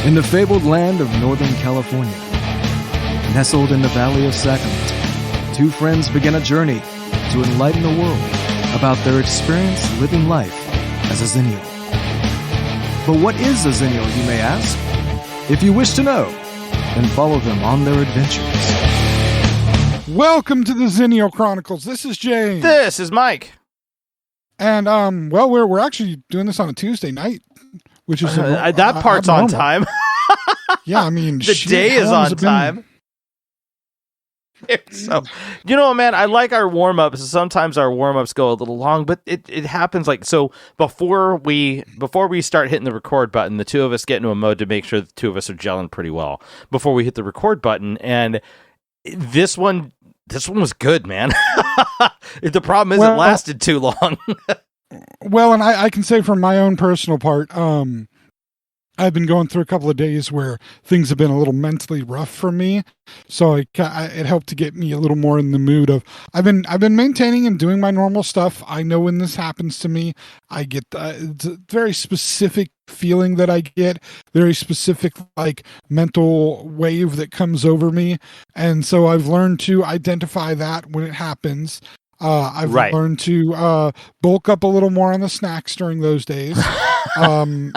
In the fabled land of Northern California, nestled in the Valley of Sacramento, two friends begin a journey to enlighten the world about their experience living life as a Xennial. But what is a Xennial, you may ask? If you wish to know, then follow them on their adventures. Welcome to the Xennial Chronicles. This is James. This is Mike. And well, we're actually doing this on a Tuesday night, which is that part's on time. Yeah, I mean, the day is on time. So, you know, man, I like our warm-ups. Sometimes our warm-ups go a little long, but it happens like so. Before we start hitting the record button, the two of us get into a mode to make sure the two of us are gelling pretty well before we hit the record button. And this one was good, man. The problem is it lasted too long. Well, and I can say from my own personal part, I've been going through a couple of days where things have been a little mentally rough for me, so it helped to get me a little more in the mood of I've been maintaining and doing my normal stuff. I know when this happens to me, I get it's a very specific feeling that I get, very specific like mental wave that comes over me, and so I've learned to identify that when it happens. I've learned to bulk up a little more on the snacks during those days, and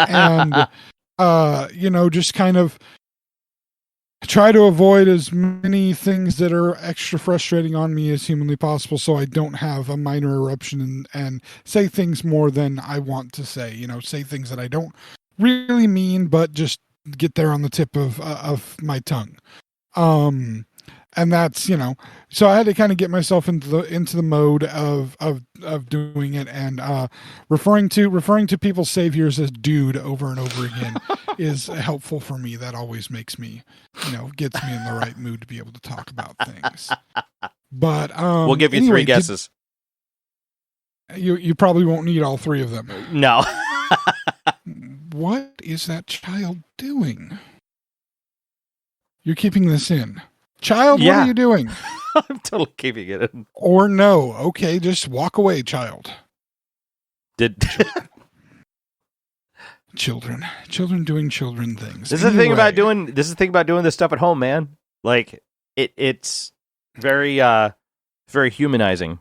just kind of try to avoid as many things that are extra frustrating on me as humanly possible, so I don't have a minor eruption and say things more than I want to say. Say things that I don't really mean, but just get there on the tip of my tongue. And that's, so I had to kind of get myself into the mode of doing it, and referring to people's saviors as dude over and over again is helpful for me. That always makes me, gets me in the right mood to be able to talk about things. But we'll give you three guesses. You probably won't need all three of them. No. What is that child doing? You're keeping this in. Child, yeah. What are you doing? I'm totally keeping it in. Or no. Okay, just walk away, child. Children doing children things. This is the thing about doing this stuff at home, man. Like it's very very humanizing.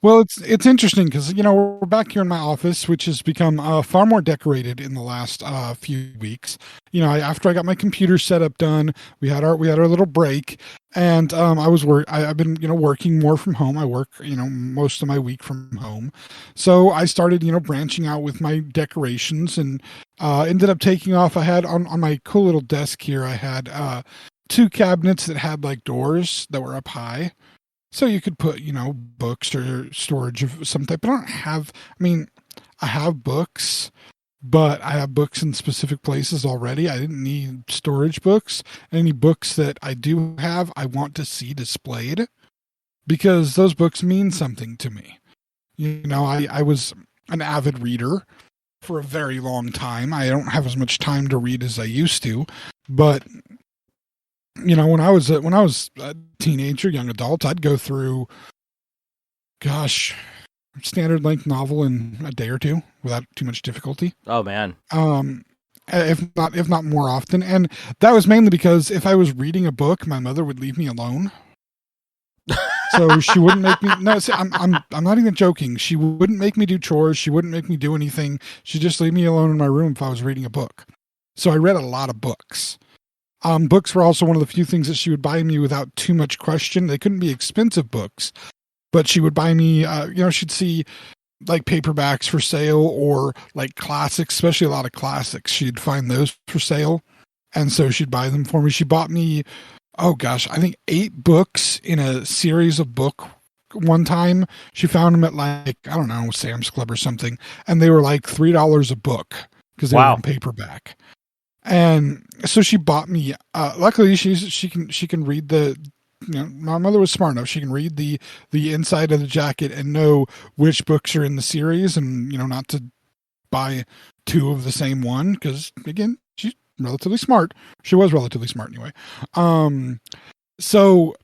Well, it's interesting because we're back here in my office, which has become far more decorated in the last few weeks. After I got my computer setup done, we had our little break, and I've been working more from home. I work most of my week from home, so I started branching out with my decorations, and ended up taking off. I had on my cool little desk here, I had two cabinets that had like doors that were up high. So you could put, books or storage of some type. I have books, but I have books in specific places already. I didn't need storage books. Any books that I do have, I want to see displayed because those books mean something to me. I was an avid reader for a very long time. I don't have as much time to read as I used to, but when I was a teenager, young adult, I'd go through, standard length novel in a day or two without too much difficulty. Oh man. If not more often. And that was mainly because if I was reading a book, my mother would leave me alone. So she wouldn't make me, I'm not even joking. She wouldn't make me do chores. She wouldn't make me do anything. She'd just leave me alone in my room if I was reading a book. So I read a lot of books. Books were also one of the few things that she would buy me without too much question. They couldn't be expensive books, but she would buy me, she'd see like paperbacks for sale or like classics, especially a lot of classics. She'd find those for sale. And so she'd buy them for me. She bought me, I think 8 books in a series of book one time. She found them at like, I don't know, Sam's Club or something. And they were like $3 a book because they were in paperback. And so she bought me, luckily she can read my mother was smart enough. She can read the inside of the jacket and know which books are in the series and, not to buy 2 of the same one. Because again, she's relatively smart. She was relatively smart anyway. So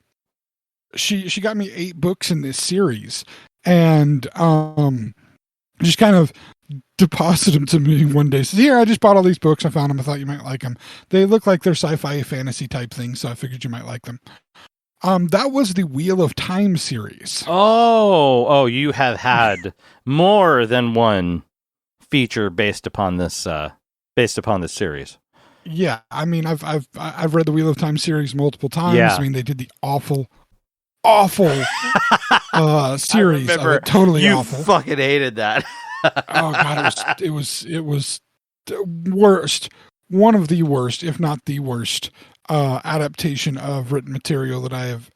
she got me 8 books in this series, and just kind of deposited them to me one day. Says, here, I just bought all these books. I found them. I thought you might like them. They look like they're sci-fi fantasy type things, so I figured you might like them. That was the Wheel of Time series. Oh, you have had more than one feature based upon this series. Yeah, I mean, I've read the Wheel of Time series multiple times. Yeah. I mean, they did the awful series. I remember Totally you awful. fucking hated that. Oh god, it was the worst, one of the worst, if not the worst, adaptation of written material that I have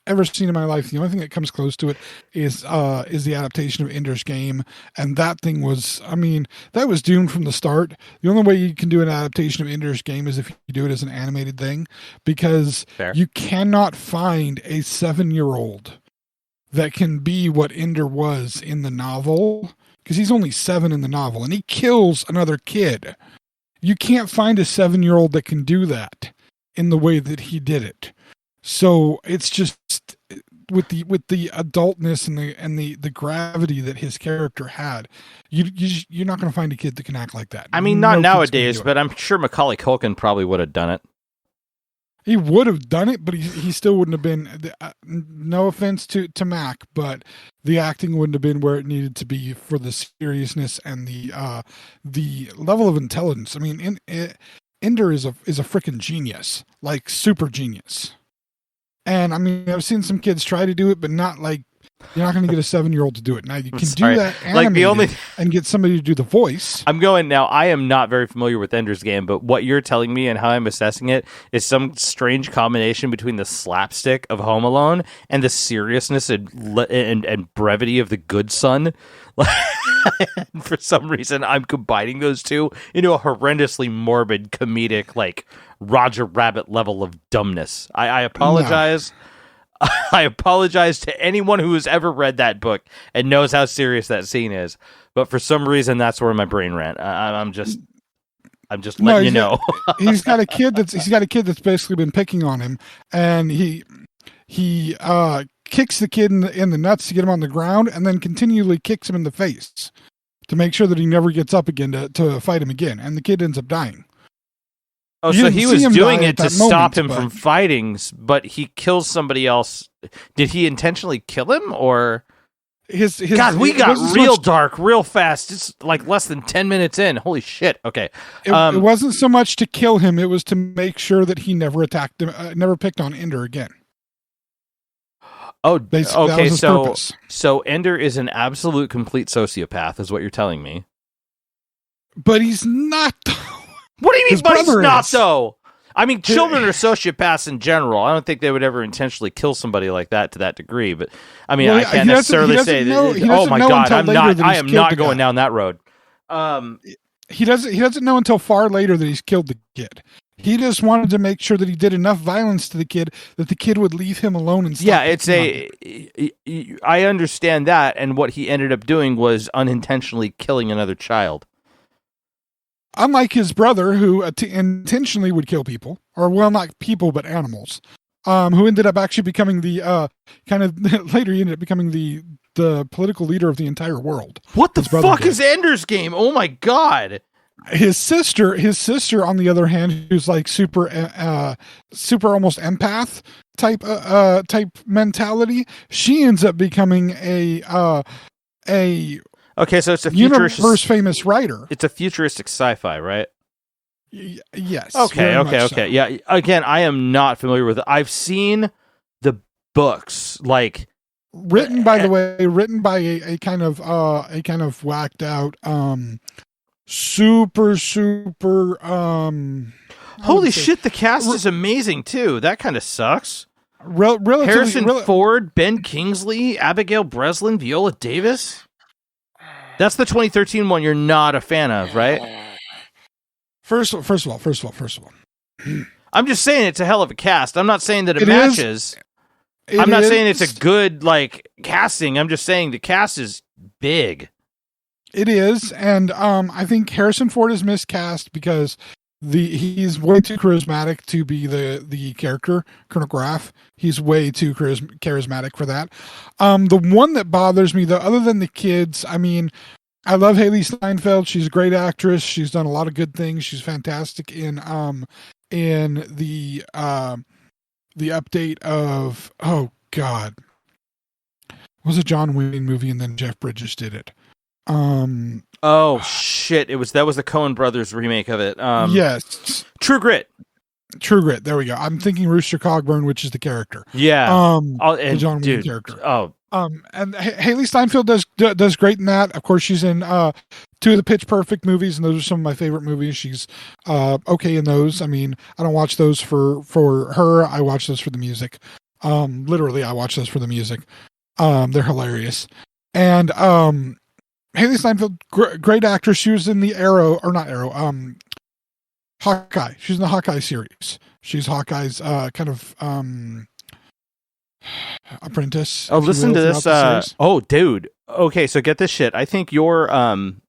ever seen in my life. The only thing that comes close to it is the adaptation of Ender's Game, and that thing was, I mean, that was doomed from the start. The only way you can do an adaptation of Ender's Game is if you do it as an animated thing, because Fair. you cannot find a 7-year-old that can be what Ender was in the novel, because he's only 7 in the novel, and he kills another kid. You can't find a 7-year-old that can do that in the way that he did it. So it's just with the adultness and the gravity that his character had, you're not going to find a kid that can act like that. I mean, not nowadays, but I'm sure Macaulay Culkin probably would have done it. He would have done it, but he still wouldn't have been. No offense to Mac, but the acting wouldn't have been where it needed to be for the seriousness and the level of intelligence. I mean, Ender is a freaking genius, like super genius. And I mean, I've seen some kids try to do it, but not like, you're not going to get a 7-year-old to do it. Now you can do that animated and get somebody to do the voice. I am not very familiar with Ender's Game, but what you're telling me and how I'm assessing it is some strange combination between the slapstick of Home Alone and the seriousness and brevity of The Good Son. For some reason, I'm combining those two into a horrendously morbid, comedic, like Roger Rabbit level of dumbness. I apologize. No. I apologize to anyone who has ever read that book and knows how serious that scene is. But for some reason, that's where my brain ran. I'm just letting you know. he's got a kid that's basically been picking on him, and he kicks the kid in the nuts to get him on the ground, and then continually kicks him in the face to make sure that he never gets up again to fight him again, and the kid ends up dying. Oh, so he was doing it to stop him from fighting, but he kills somebody else. Did he intentionally kill him, or? God, we got real dark real fast. It's like less than 10 minutes in. Holy shit. Okay. It wasn't so much to kill him. It was to make sure that he never attacked him, never picked on Ender again. Oh, basically, okay. Purpose. So Ender is an absolute complete sociopath, is what you're telling me. But he's not. What do you mean, but he's not, though? I mean, children are sociopaths in general. I don't think they would ever intentionally kill somebody like that to that degree. But I mean, I can't necessarily say that. Oh my God, I am not going down that road. He doesn't know until far later that he's killed the kid. He just wanted to make sure that he did enough violence to the kid that the kid would leave him alone and stop. Yeah, I understand that, and what he ended up doing was unintentionally killing another child. Unlike his brother, who intentionally would kill people, or well, not people, but animals, who ended up actually becoming the later he ended up becoming the political leader of the entire world. What the fuck is Ender's Game? Oh my God. His sister, on the other hand, who's like super almost empath type mentality, she ends up becoming a okay, so it's a universe famous writer. It's a futuristic sci-fi, right? Yes. Okay. So. Yeah. Again, I am not familiar with it. I've seen the books, like written by a kind of whacked out, super. Holy shit! The cast is amazing too. That kind of sucks. Harrison Ford, Ben Kingsley, Abigail Breslin, Viola Davis. That's the 2013 one you're not a fan of, right? First of all. I'm just saying it's a hell of a cast. I'm not saying that it matches. I'm not saying it's a good casting. I'm just saying the cast is big. It is, and I think Harrison Ford is miscast because he's way too charismatic to be the character, Colonel Graff. He's way too charismatic for that. The one that bothers me, though, other than the kids, I mean, I love Haley Steinfeld. She's a great actress. She's done a lot of good things. She's fantastic in the update of, oh God, it was a John Wayne movie, and then Jeff Bridges did it. Oh shit! That was the Coen Brothers remake of it. Yes, True Grit. True Grit. There we go. I'm thinking Rooster Cogburn, which is the character. Yeah. The John Wayne character. Oh. And Haley Steinfeld does great in that. Of course, she's in 2 of the Pitch Perfect movies, and those are some of my favorite movies. She's okay in those. I mean, I don't watch those for her. I watch those for the music. Literally, I watch those for the music. They're hilarious. And Haley Steinfeld, great actress. She was in the Hawkeye. She's in the Hawkeye series. She's Hawkeye's kind of apprentice. Oh, listen to this. Oh, dude. Okay, so get this shit. I think you're I'm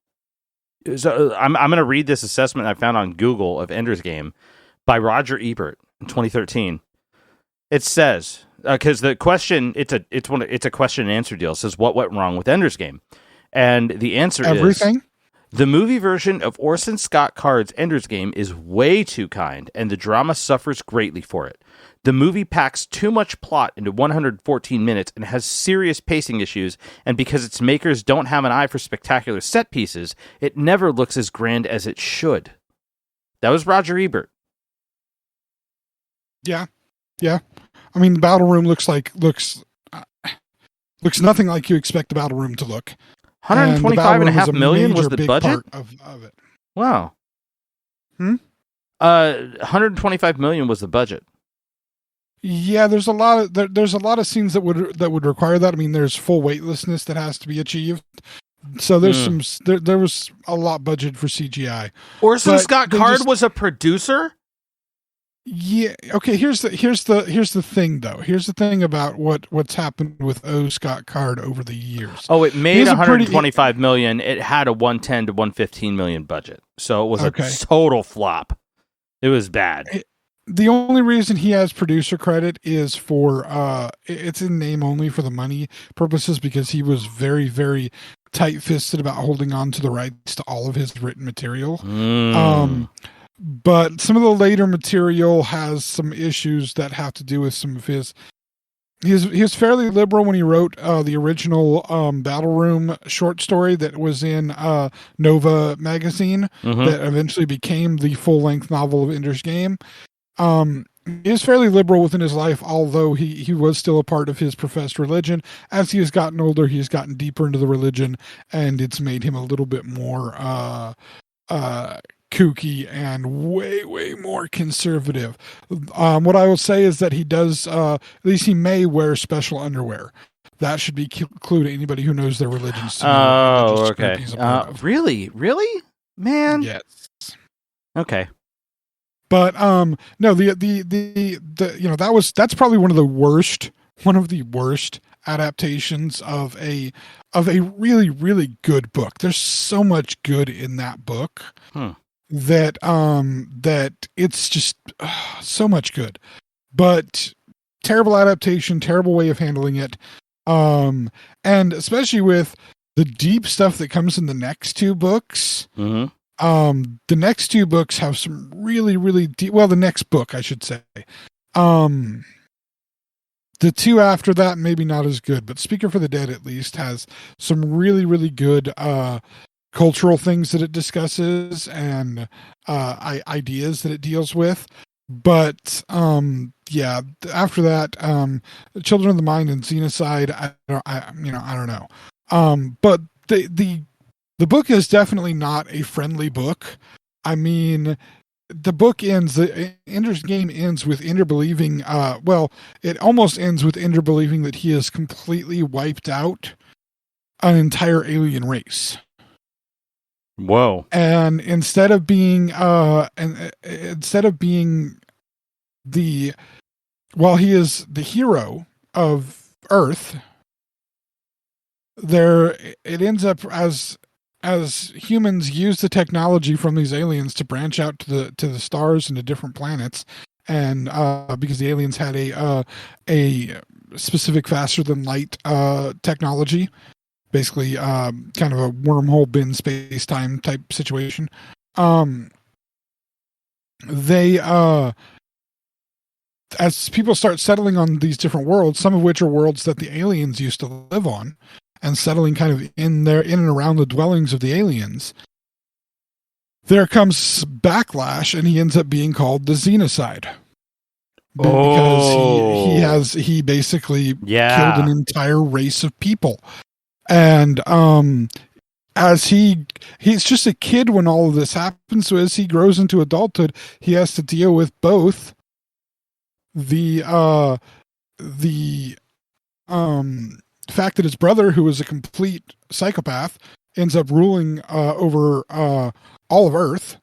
gonna read this assessment I found on Google of Ender's Game by Roger Ebert in 2013. It says, because the question, it's a question and answer deal. It says, what went wrong with Ender's Game? And the answer is everything. The movie version of Orson Scott Card's Ender's Game is way too kind, and the drama suffers greatly for it. The movie packs too much plot into 114 minutes and has serious pacing issues, and because its makers don't have an eye for spectacular set pieces, it never looks as grand as it should. That was Roger Ebert. Yeah. I mean, the battle room looks nothing like you expect the battle room to look. 125.5 million was the budget of it. Wow. 125 million was the budget. Yeah, there's a lot of scenes that would require that. I mean, there's full weightlessness that has to be achieved. So there's there was a lot budgeted for CGI. Orson Scott Card was a producer? Yeah. Okay. Here's the thing though. Here's the thing about what's happened with Scott Card over the years. Oh, it made 125 million. It had a 110 to 115 million budget, so it was a total flop. It was bad. The only reason he has producer credit is for it's in name only for the money purposes, because he was very, very tight-fisted about holding on to the rights to all of his written material. But some of the later material has some issues that have to do with some of his. He was fairly liberal when he wrote the original Battle Room short story that was in Nova magazine that eventually became the full-length novel of Ender's Game. He is fairly liberal within his life, although he was still a part of his professed religion. As he has gotten older, he's gotten deeper into the religion, and it's made him a little bit more kooky and way, way more conservative. What I will say is that he does, at least he may wear special underwear. That should be clue to anybody who knows their religions. Oh, okay. Really? Man? Yes. Okay. But no, that's probably one of the worst adaptations of a really, really good book. There's so much good in that book that it's just so much good, but terrible adaptation, terrible way of handling it. And especially with the deep stuff that comes in the next 2 books. The next 2 books have some really, really deep, well, the next book, I should say. The 2 after that, maybe not as good, but Speaker for the Dead at least has some really, really good, cultural things that it discusses and, ideas that it deals with. But, yeah, after that, Children of the Mind and Xenocide, I don't know. But the book is definitely not a friendly book. I mean, the book ends, Ender's Game ends with Ender believing, it almost ends with Ender believing that he has completely wiped out an entire alien race. Whoa. And instead of being he is the hero of Earth, it ends up as humans use the technology from these aliens to branch out to the stars and to different planets, and because the aliens had a specific faster than light technology, basically kind of a wormhole bin space-time type situation. They as people start settling on these different worlds, some of which are worlds that the aliens used to live on, and settling kind of in and around the dwellings of the aliens, there comes backlash, and he ends up being called the Xenocide. Because he basically killed an entire race of people. And as he's just a kid when all of this happens, so as he grows into adulthood, he has to deal with both the fact that his brother, who is a complete psychopath, ends up ruling over all of Earth.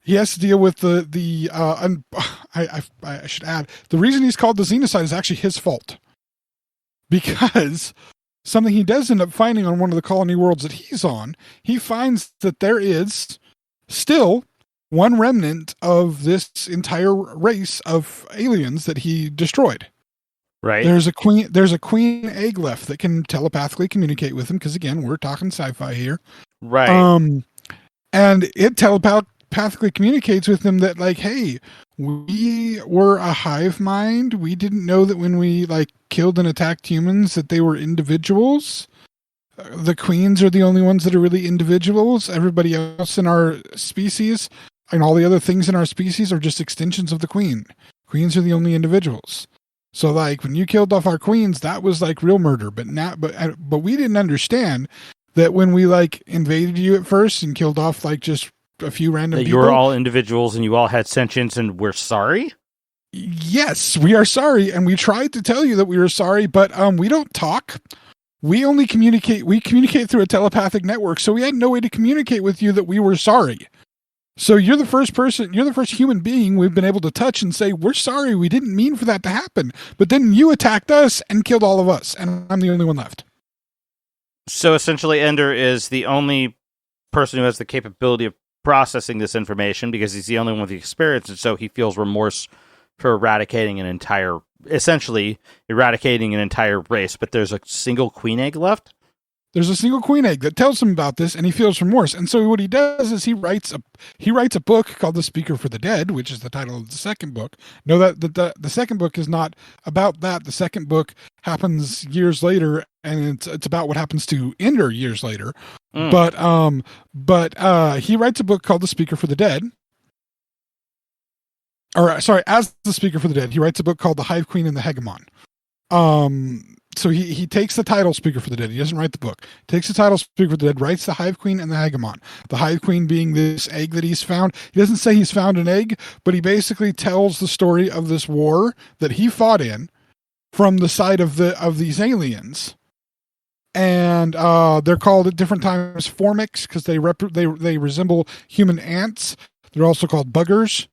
He has to deal with I should add, the reason he's called the Xenocide is actually his fault, because something he does end up finding on one of the colony worlds that he's on, he finds that there is still one remnant of this entire race of aliens that he destroyed. Right. There's a queen egg left that can telepathically communicate with him, because again, we're talking sci-fi here. Right. And it telepathically communicates with him that, like, hey, we were a hive mind. We didn't know that when we killed and attacked humans that they were individuals. The queens are the only ones that are really individuals. Everybody else in our species and all the other things in our species are just extensions of the queen. Queens are the only individuals. So when you killed off our queens, that was real murder. But we didn't understand that when we invaded you at first and killed off just a few random people. You were all individuals and you all had sentience, and we're sorry? Yes, we are sorry. And we tried to tell you that we were sorry, but we don't talk. We only communicate. We communicate through a telepathic network. So we had no way to communicate with you that we were sorry. So you're the first human being we've been able to touch and say, we're sorry, we didn't mean for that to happen. But then you attacked us and killed all of us, and I'm the only one left. So essentially, Ender is the only person who has the capability of processing this information, because he's the only one with the experience, and so he feels remorse for eradicating an entire race. But there's a single queen egg left? There's a single queen egg that tells him about this, and he feels remorse. And so what he does is he writes a book called The Speaker for the Dead, which is the title of the second book. No, that the second book is not about that. The second book happens years later, and it's about what happens to Ender years later. But he writes a book called The Speaker for the Dead. Or sorry, as The Speaker for the Dead, he writes a book called The Hive Queen and the Hegemon. So he takes the title Speaker for the Dead. He doesn't write the book. Takes the title Speaker for the Dead, writes the Hive Queen and the Hegemon. The Hive Queen being this egg that he's found. He doesn't say he's found an egg, but he basically tells the story of this war that he fought in from the side of these aliens. And they're called at different times formics because they resemble human ants. They're also called buggers.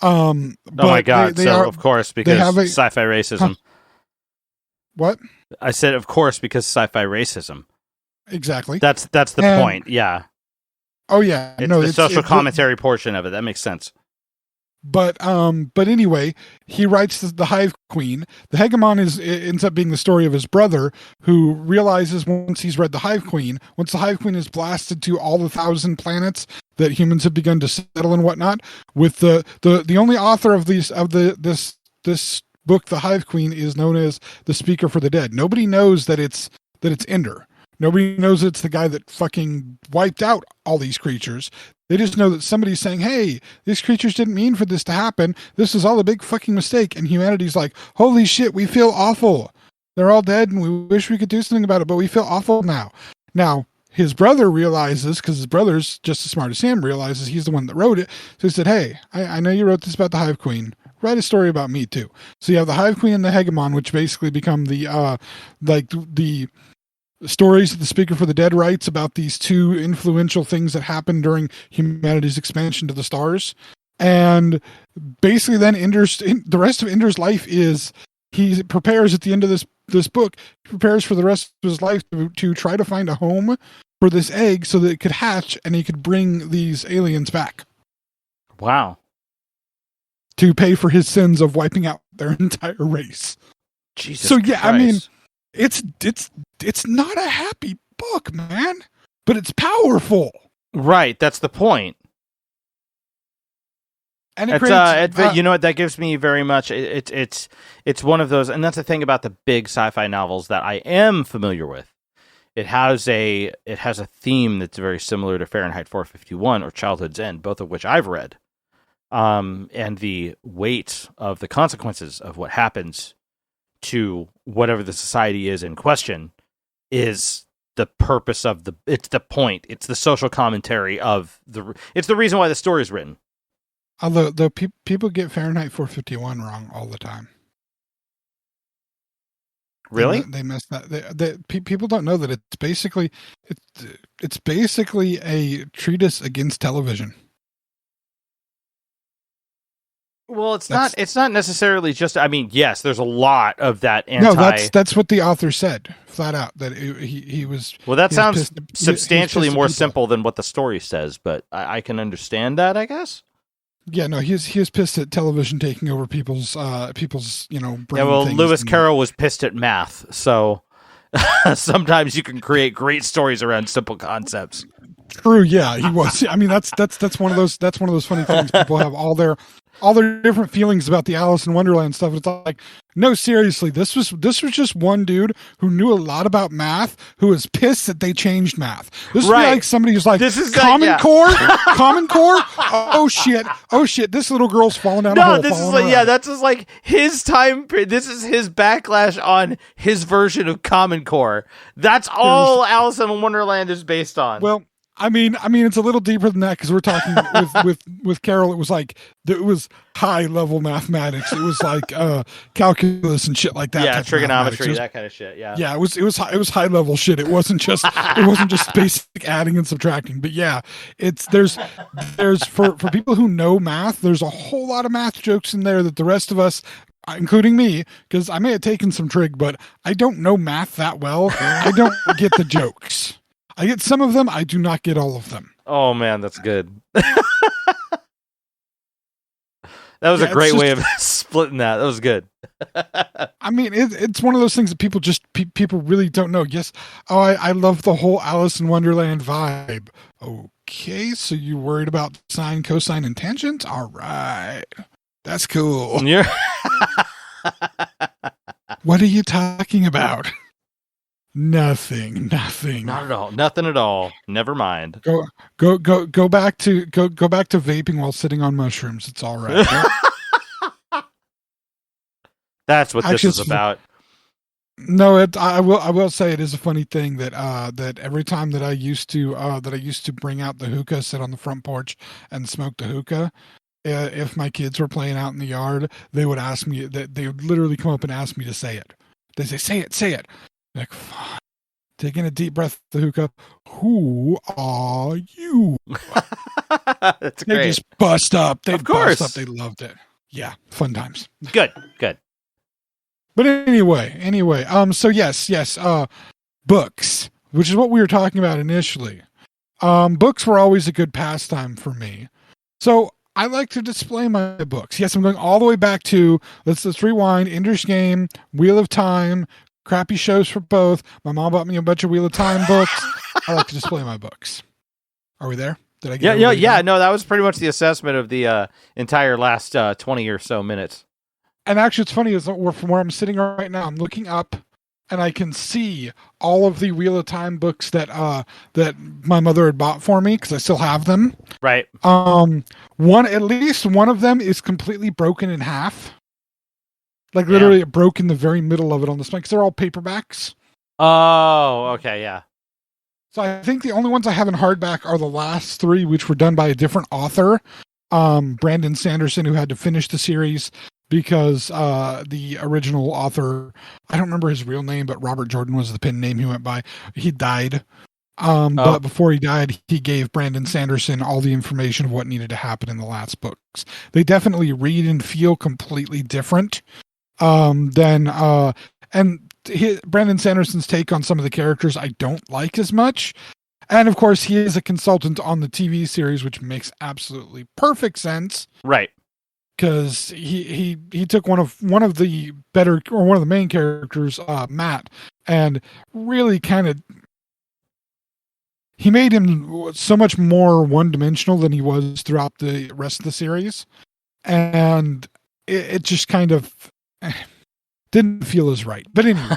Oh my god! They are, of course, because sci-fi racism. Huh? What? I said, of course, because sci-fi racism. Exactly. That's the point. Yeah. Oh yeah. It's the social commentary portion of it. That makes sense. But anyway, he writes the Hive Queen. The Hegemon ends up being the story of his brother, who realizes once he's read the Hive Queen, once the Hive Queen is blasted to all the 1,000 planets that humans have begun to settle and whatnot, with the only author of this book, The Hive Queen, is known as the Speaker for the Dead. Nobody knows that it's Ender. Nobody knows it's the guy that fucking wiped out all these creatures. They just know that somebody's saying, hey, these creatures didn't mean for this to happen. This is all a big fucking mistake. And humanity's like, holy shit, we feel awful. They're all dead and we wish we could do something about it, but we feel awful now. Now, his brother realizes, because his brother's just as smart as him, realizes he's the one that wrote it. So he said, hey, I know you wrote this about the Hive Queen. Write a story about me too. So you have the Hive Queen and the Hegemon, which basically become the stories that the Speaker for the Dead writes about these two influential things that happened during humanity's expansion to the stars. And basically then the rest of Ender's life is he prepares at the end of this book, he prepares for the rest of his life to try to find a home for this egg so that it could hatch and he could bring these aliens back. Wow. To pay for his sins of wiping out their entire race. Jesus so yeah, Christ. I mean, It's not a happy book, man, but it's powerful. Right, that's the point. And you know what, that gives me very much. It's one of those, and that's the thing about the big sci-fi novels that I am familiar with. It has a theme that's very similar to Fahrenheit 451 or Childhood's End, both of which I've read. And the weight of the consequences of what happens to whatever the society is in question is the purpose of it's the point. It's the social commentary of it's the reason why the story is written. Although people get Fahrenheit 451 wrong all the time. Really? They mess that. People don't know that it's basically a treatise against television. Well, it's not necessarily just. I mean, yes, there's a lot of that No, that's what the author said flat out, that he was. Well, that sounds pissed, substantially more people. simple than what the story says, but I can understand that, I guess. Yeah, no, he was pissed at television taking over people's brain. Yeah, well, Lewis Carroll was pissed at math, so sometimes you can create great stories around simple concepts. True, yeah, he was. I mean, that's one of those funny things. People have all their different feelings about the Alice in Wonderland stuff. It's like, no, seriously, this was just one dude who knew a lot about math, who was pissed that they changed math. This is like somebody who's like, this is Common Core. Oh shit, this little girl's falling down a hole. This is that's just like his time. This is his backlash on his version of Common Core. That's all Alice in Wonderland is based on. Well, I mean, it's a little deeper than that, because we're talking with Carol. It was high level mathematics. It was like calculus and shit like that. Yeah, trigonometry, that kind of shit. Yeah, it was high level shit. It wasn't just basic adding and subtracting. But yeah, there's for people who know math, there's a whole lot of math jokes in there that the rest of us, including me, because I may have taken some trig, but I don't know math that well. I don't get the jokes. I get some of them. I do not get all of them. Oh man, that's good. That was a great way of splitting that. That was good. I mean, it's one of those things that people really don't know. Yes. Oh, I love the whole Alice in Wonderland vibe. Okay, so you worried about sine, cosine, and tangent? All right, that's cool. What are you talking about? Nothing. Not at all. Nothing at all. Never mind. Go back to vaping while sitting on mushrooms. It's all right. That's what this is about. No, I will say it is a funny thing that every time that I used to bring out the hookah, sit on the front porch and smoke the hookah. If my kids were playing out in the yard, they would ask me that they would literally come up and ask me to say it. They say it. Like, taking a deep breath of the hookah. Who are you? That's great. They just bust up. They bust up. They loved it. Yeah, fun times. Good. But anyway. So yes. Books, which is what we were talking about initially. Books were always a good pastime for me. So I like to display my books. Yes, I'm going all the way back to let's rewind. Ender's Game, Wheel of Time. Crappy shows for both. My mom bought me a bunch of Wheel of Time books. I like to display my books. Are we there? Did I get Yeah. No, that was pretty much the assessment of the entire last 20 or so minutes. And actually, it's funny is from where I'm sitting right now, I'm looking up, and I can see all of the Wheel of Time books that my mother had bought for me, because I still have them. Right. At least one of them is completely broken in half. Like literally it broke in the very middle of it on the spine, because they're all paperbacks. Oh, okay, yeah. So I think the only ones I have in hardback are the last three, which were done by a different author, Brandon Sanderson, who had to finish the series because the original author, I don't remember his real name, but Robert Jordan was the pen name he went by. He died. But before he died, he gave Brandon Sanderson all the information of what needed to happen in the last books. They definitely read and feel completely different. Brandon Sanderson's take on some of the characters I don't like as much. And of course, he is a consultant on the TV series, which makes absolutely perfect sense. Right. because he took one of the better, or one of the main characters, Matt, and really kind of, he made him so much more one-dimensional than he was throughout the rest of the series, and it just kind of didn't feel as right. But anyway,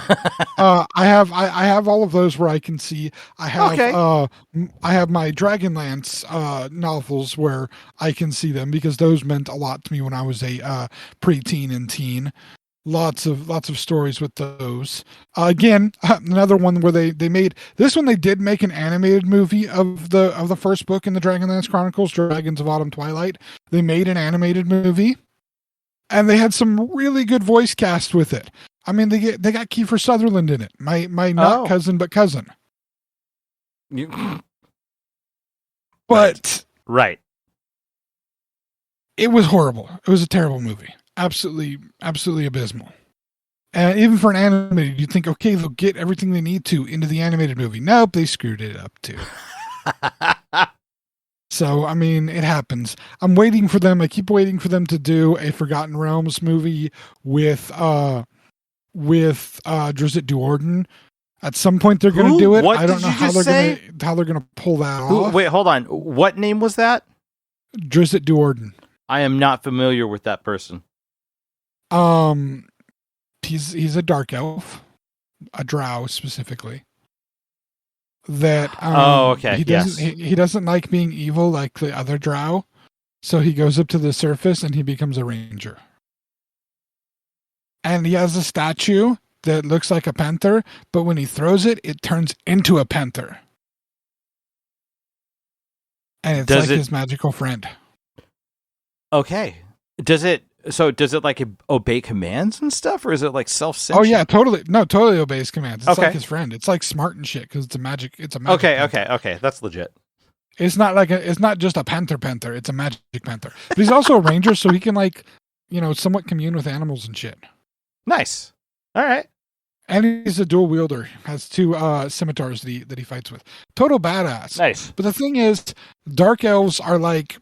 I have all of those where I can see. I have my Dragonlance novels where I can see them, because those meant a lot to me when I was a preteen and teen. Lots of stories with those. Again, another one where they made this one. They did make an animated movie of the first book in the Dragonlance Chronicles, Dragons of Autumn Twilight. They made an animated movie, and they had some really good voice cast with it. I mean, they got Kiefer Sutherland in it. My not cousin, but cousin. But right. It was horrible. It was a terrible movie. Absolutely abysmal. And even for an animated, you'd think, okay, they'll get everything they need to into the animated movie. Nope, they screwed it up too. So, I mean, it happens. I'm waiting for them. I keep waiting for them to do a Forgotten Realms movie with Drizzt Do'Urden. At some point, they're going to do it. I don't know how they're going to pull that off. Wait, hold on. What name was that? Drizzt Do'Urden. I am not familiar with that person. He's a dark elf, a drow specifically. That okay. He doesn't like being evil like the other drow, so he goes up to the surface and he becomes a ranger. And he has a statue that looks like a panther, but when he throws it, it turns into a panther. And it's his magical friend. Okay. Does it like obey commands and stuff, or is it like self-sentient? Oh yeah, totally. No, totally obeys commands. It's like his friend. It's like smart and shit because it's a magic. Okay. That's legit. It's not just a panther. It's a magic panther. But he's also a ranger, so he can somewhat commune with animals and shit. Nice. All right. And he's a dual wielder. Has two scimitars that he fights with. Total badass. Nice. But the thing is, dark elves are like,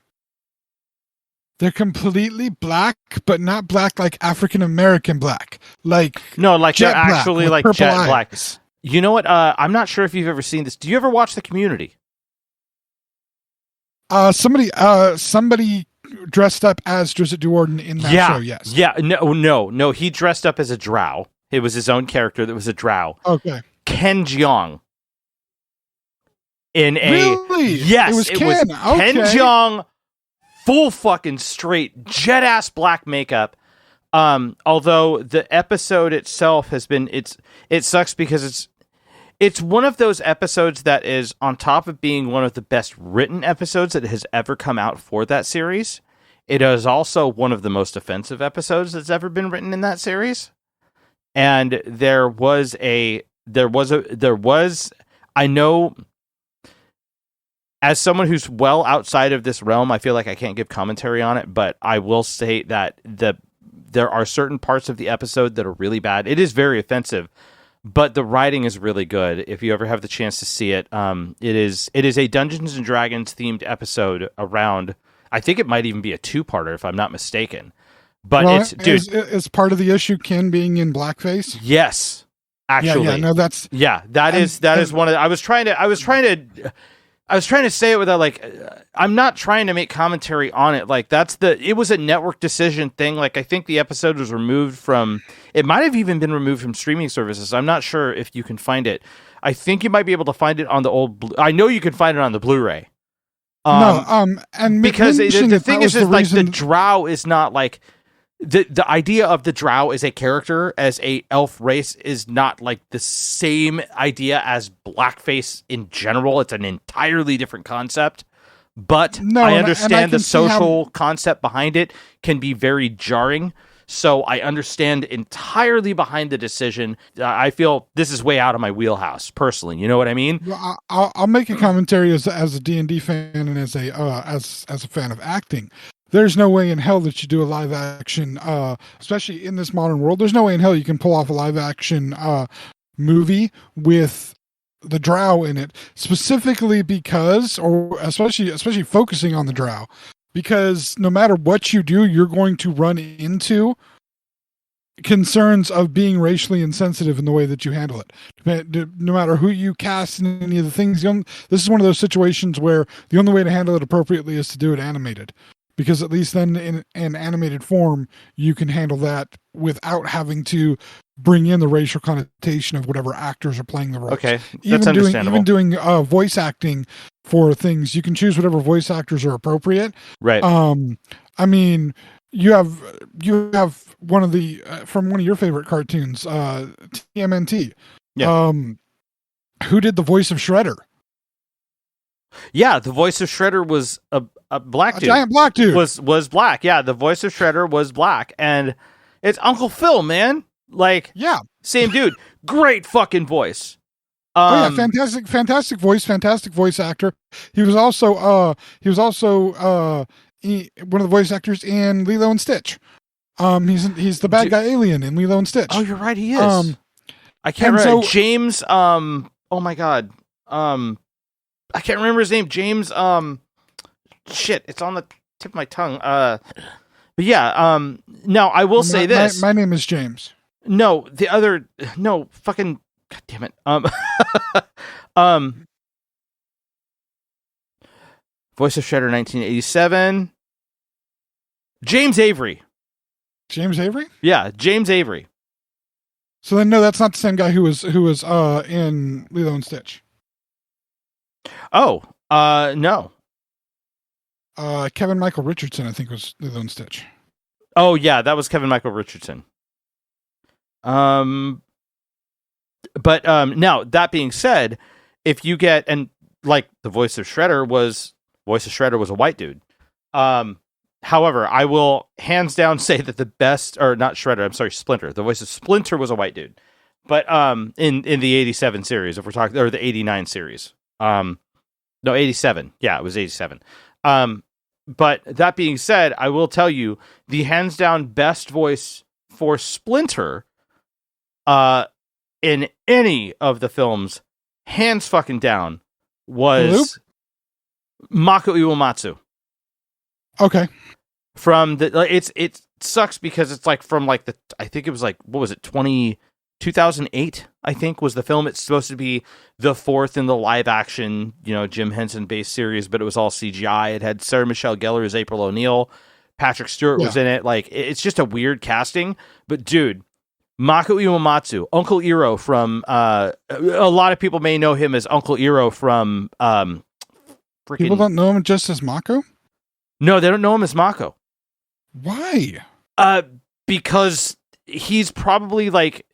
they're completely black, but not black like African American black. Like they're actually like jet black. Eyes. You know what? I'm not sure if you've ever seen this. Do you ever watch The Community? Somebody dressed up as Drizzt Do'Urden in that show. Yes. Yeah. No. He dressed up as a drow. It was his own character that was a drow. Okay. Ken Jeong. Really? Yes. It was Ken. Okay. Ken Jeong. Full fucking straight jet ass black makeup. Although the episode itself has been, it sucks because it's one of those episodes that is, on top of being one of the best written episodes that has ever come out for that series, it is also one of the most offensive episodes that's ever been written in that series. And I know, as someone who's well outside of this realm, I feel like I can't give commentary on it, but I will say that there are certain parts of the episode that are really bad. It is very offensive, but the writing is really good. If you ever have the chance to see it, it is a Dungeons and Dragons themed episode around, I think it might even be a 2-parter if I'm not mistaken. But is part of the issue Ken being in blackface? Yes, actually. That is one of I was trying to say it without I'm not trying to make commentary on it. Like it was a network decision thing. Like I think the episode was removed from, it might have even been removed from streaming services. I'm not sure if you can find it. I think you might be able to find it on the I know you can find it on the Blu-ray. And because the thing is like the drow is not like, the idea of the drow as a character, as a elf race, is not like the same idea as blackface in general. It's an entirely different concept. But I understand the social concept behind it can be very jarring. So I understand entirely behind the decision. I feel this is way out of my wheelhouse, personally. You know what I mean? Well, I'll make a commentary as a D&D fan and as a fan of acting. There's no way in hell that you do a live action, especially in this modern world. There's no way in hell you can pull off a live action movie with the drow in it, specifically because, or especially focusing on the drow, because no matter what you do, you're going to run into concerns of being racially insensitive in the way that you handle it. No matter who you cast in any of the things, this is one of those situations where the only way to handle it appropriately is to do it animated, because at least then in an animated form, you can handle that without having to bring in the racial connotation of whatever actors are playing the roles. Okay, that's understandable. Even doing voice acting for things, you can choose whatever voice actors are appropriate. Right. I mean, you have one of the from one of your favorite cartoons, TMNT. Yeah. Who did the voice of Shredder? Yeah, the voice of Shredder was a black dude. A giant black dude. Was black. Yeah, the voice of Shredder was black, and it's Uncle Phil, man. Like, yeah, same dude. Great fucking voice. Fantastic voice actor. He was also one of the voice actors in Lilo and Stitch. He's the bad guy alien in Lilo and Stitch. Oh, you're right, he is. I can't remember James. Oh my god. I can't remember his name. James. Shit, it's on the tip of my tongue. But yeah. Now I will say this. My name is James. No, the other. No, fucking. God damn it. Voice of Shredder, 1987. James Avery. James Avery? Yeah, James Avery. So then, no, that's not the same guy who was in Lilo and Stitch. Oh, no. Kevin Michael Richardson, I think, was Lilo and Stitch. Oh yeah, that was Kevin Michael Richardson. But now that being said, if you get the voice of Shredder was a white dude. However, I will hands down say that the best, or not Shredder, I'm sorry, Splinter. The voice of Splinter was a white dude. But in the 87 series, if we're talking, or the 89 series. No, 87. Yeah, it was 87. But that being said, I will tell you the hands down best voice for Splinter in any of the films, hands fucking down, was Mako Iwamatsu. Okay. From it sucks because it's like from like I think it was like, what was it, 2008, I think was the film. It's supposed to be the fourth in the live action, Jim Henson based series, but it was all CGI. It had Sarah Michelle Gellar as April O'Neil. Patrick Stewart was in it. Like, it's just a weird casting, but dude, Mako Iwamatsu, Uncle Iroh from, a lot of people may know him as Uncle Iroh from, People don't know him just as Mako? No, they don't know him as Mako. Why? Because he's probably like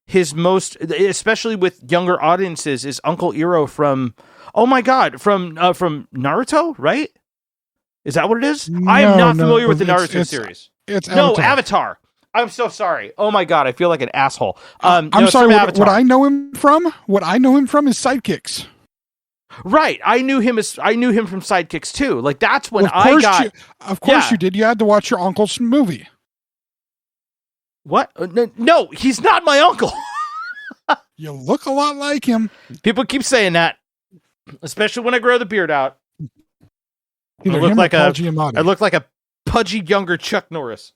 his most, especially with younger audiences, is Uncle Iroh from, oh my god, from Naruto, right? Is that what it is? I am not familiar with the Naruto series. It's Avatar. Avatar. I'm so sorry. Oh my god, I feel like an asshole. I'm sorry. What I know him from is Sidekicks. Right. I knew him from Sidekicks too. Like, that's when Of course you did. You had to watch your uncle's movie. What? No, he's not my uncle. You look a lot like him. People keep saying that, especially when I grow the beard out. I look like a pudgy younger Chuck Norris.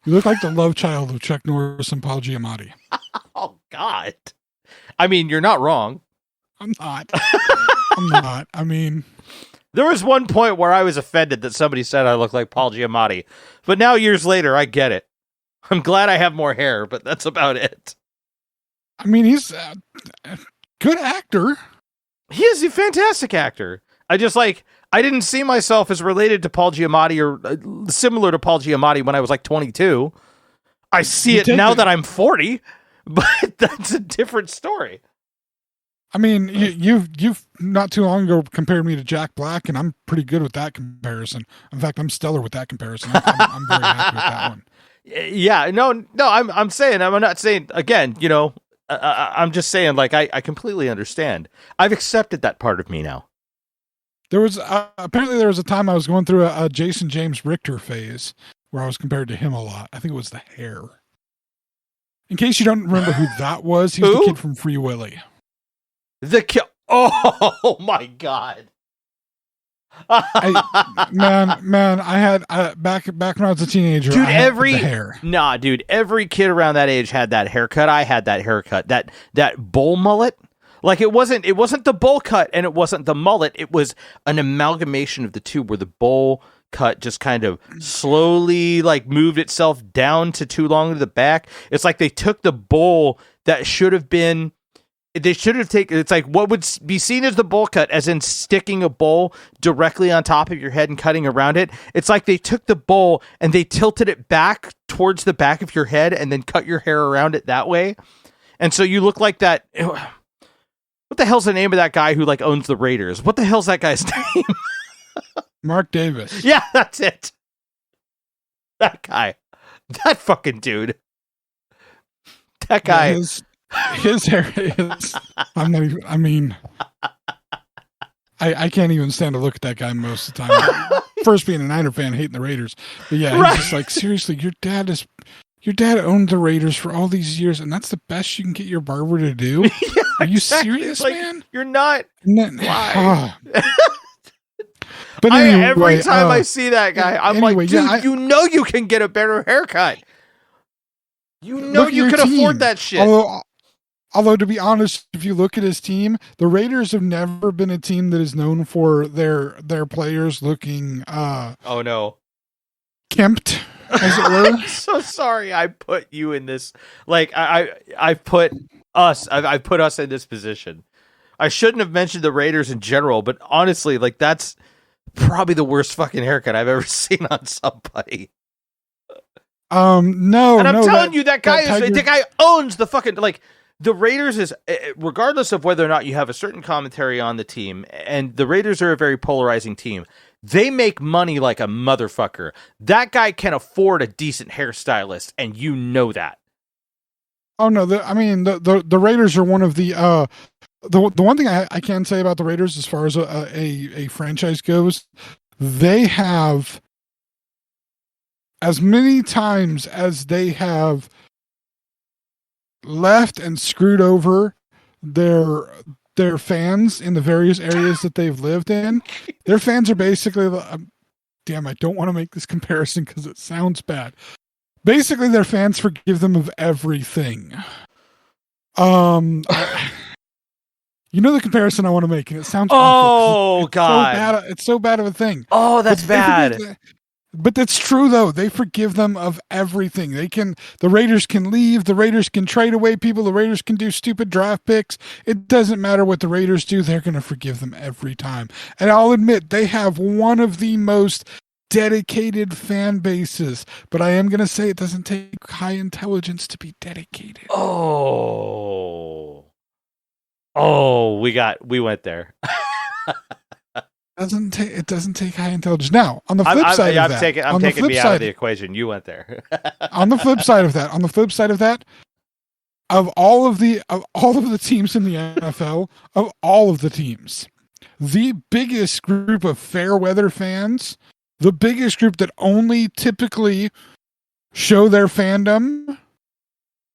You look like the love child of Chuck Norris and Paul Giamatti. Oh God. I mean, you're not wrong. I'm not. I mean, there was one point where I was offended that somebody said I look like Paul Giamatti, but now years later, I get it. I'm glad I have more hair, but that's about it. I mean, he's a good actor. He is a fantastic actor. I didn't see myself as related to Paul Giamatti or similar to Paul Giamatti when I was like 22. I see it now that I'm 40, but that's a different story. I mean, you've not too long ago compared me to Jack Black, and I'm pretty good with that comparison. In fact, I'm stellar with that comparison. I'm very happy with that one. Yeah, no, I'm saying, I'm not saying, again, I'm just saying, like, I completely understand. I've accepted that part of me now. There was apparently a time I was going through a Jason James Richter phase where I was compared to him a lot. I think it was the hair. In case you don't remember who that was, he was the kid from Free Willy. Oh my god. Man, I had back when I was a teenager. Dude, I had the hair. dude, every kid around that age had that haircut. I had that haircut, that bowl mullet. Like it wasn't the bowl cut and it wasn't the mullet. It was an amalgamation of the two, where the bowl cut just kind of slowly like moved itself down to too long to the back. It's like they took the bowl that should have been. They should have taken. It's like what would be seen as the bowl cut, as in sticking a bowl directly on top of your head and cutting around it. It's like they took the bowl and they tilted it back towards the back of your head and then cut your hair around it that way. And so you look like that. What the hell's the name of that guy who like owns the Raiders? What the hell's that guy's name? Mark Davis. Yeah, that's it. That guy. That fucking dude. That guy. Yeah, his hair is. I'm not even. I mean, I can't even stand to look at that guy most of the time. First, being a Niner fan, hating the Raiders, but yeah, he's just like, seriously, your dad owned the Raiders for all these years, and that's the best you can get your barber to do. Yeah, Are you exactly. serious, like, man? You're not. Why? But anyway, every time I see that guy, I'm like, dude, you know you can get a better haircut. You know you can afford that shit. Although, to be honest, if you look at his team, the Raiders have never been a team that is known for their players looking oh no, kempt, as it were. I'm so sorry I put you in this. Like I put us in this position. I shouldn't have mentioned the Raiders in general, but honestly, like that's probably the worst fucking haircut I've ever seen on somebody. No, and I'm no, telling you, that guy the guy owns the fucking, like, the Raiders is, regardless of whether or not you have a certain commentary on the team, and the Raiders are a very polarizing team, they make money like a motherfucker. That guy can afford a decent hairstylist, and you know that. Oh no, the Raiders are one of the one thing I can say about the Raiders as far as a franchise goes, they have, as many times as they have left and screwed over their fans in the various areas that they've lived in, their fans are basically, damn, I don't want to make this comparison because it sounds bad. Basically, their fans forgive them of everything. You know the comparison I want to make, and it sounds awful. God. It's so bad of a thing. Oh, that's bad. But that's true, though. They forgive them of everything. The Raiders can leave. The Raiders can trade away people. The Raiders can do stupid draft picks. It doesn't matter what the Raiders do. They're going to forgive them every time. And I'll admit, they have one of the most dedicated fan bases. But I am going to say it doesn't take high intelligence to be dedicated. Oh, we went there. It doesn't take high intelligence. Now, on the flip side of that, I'm taking me out of the equation. You went there. On the flip side of that, of all of the teams in the NFL, of all of the teams, the biggest group of fair weather fans, the biggest group that only typically show their fandom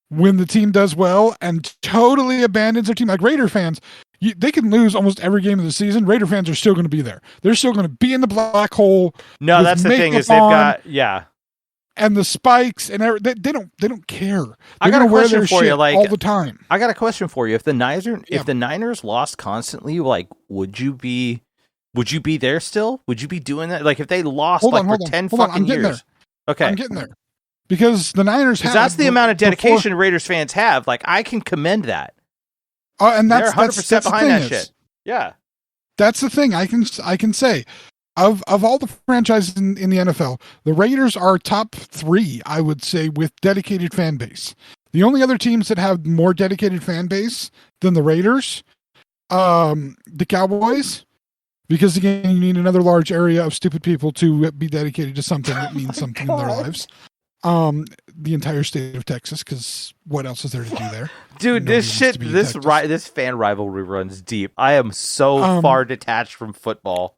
when the team does well and totally abandons their team, like Raider fans. They can lose almost every game of the season. Raider fans are still going to be there. They're still going to be in the black hole. No, that's the thing, is they've got, and the spikes and they don't care. I got a question for you, like, all the time. I got a question for you. If the Niners lost constantly, like, would you be there still? Would you be doing that? Like, if they lost for 10 fucking years? There. Okay, I'm getting there. Because the Niners have, that's the amount of dedication Raiders fans have. Like, I can commend that. And they're 100% behind that shit. Yeah, that's the thing. I can say, of all the franchises in the NFL, the Raiders are top 3, I would say, with dedicated fan base. The only other teams that have more dedicated fan base than the Raiders, the Cowboys, because again, you need another large area of stupid people to be dedicated to something that means something in their lives. The entire state of Texas, because what else is there to do there? Dude, this fan rivalry runs deep. I am so far detached from football.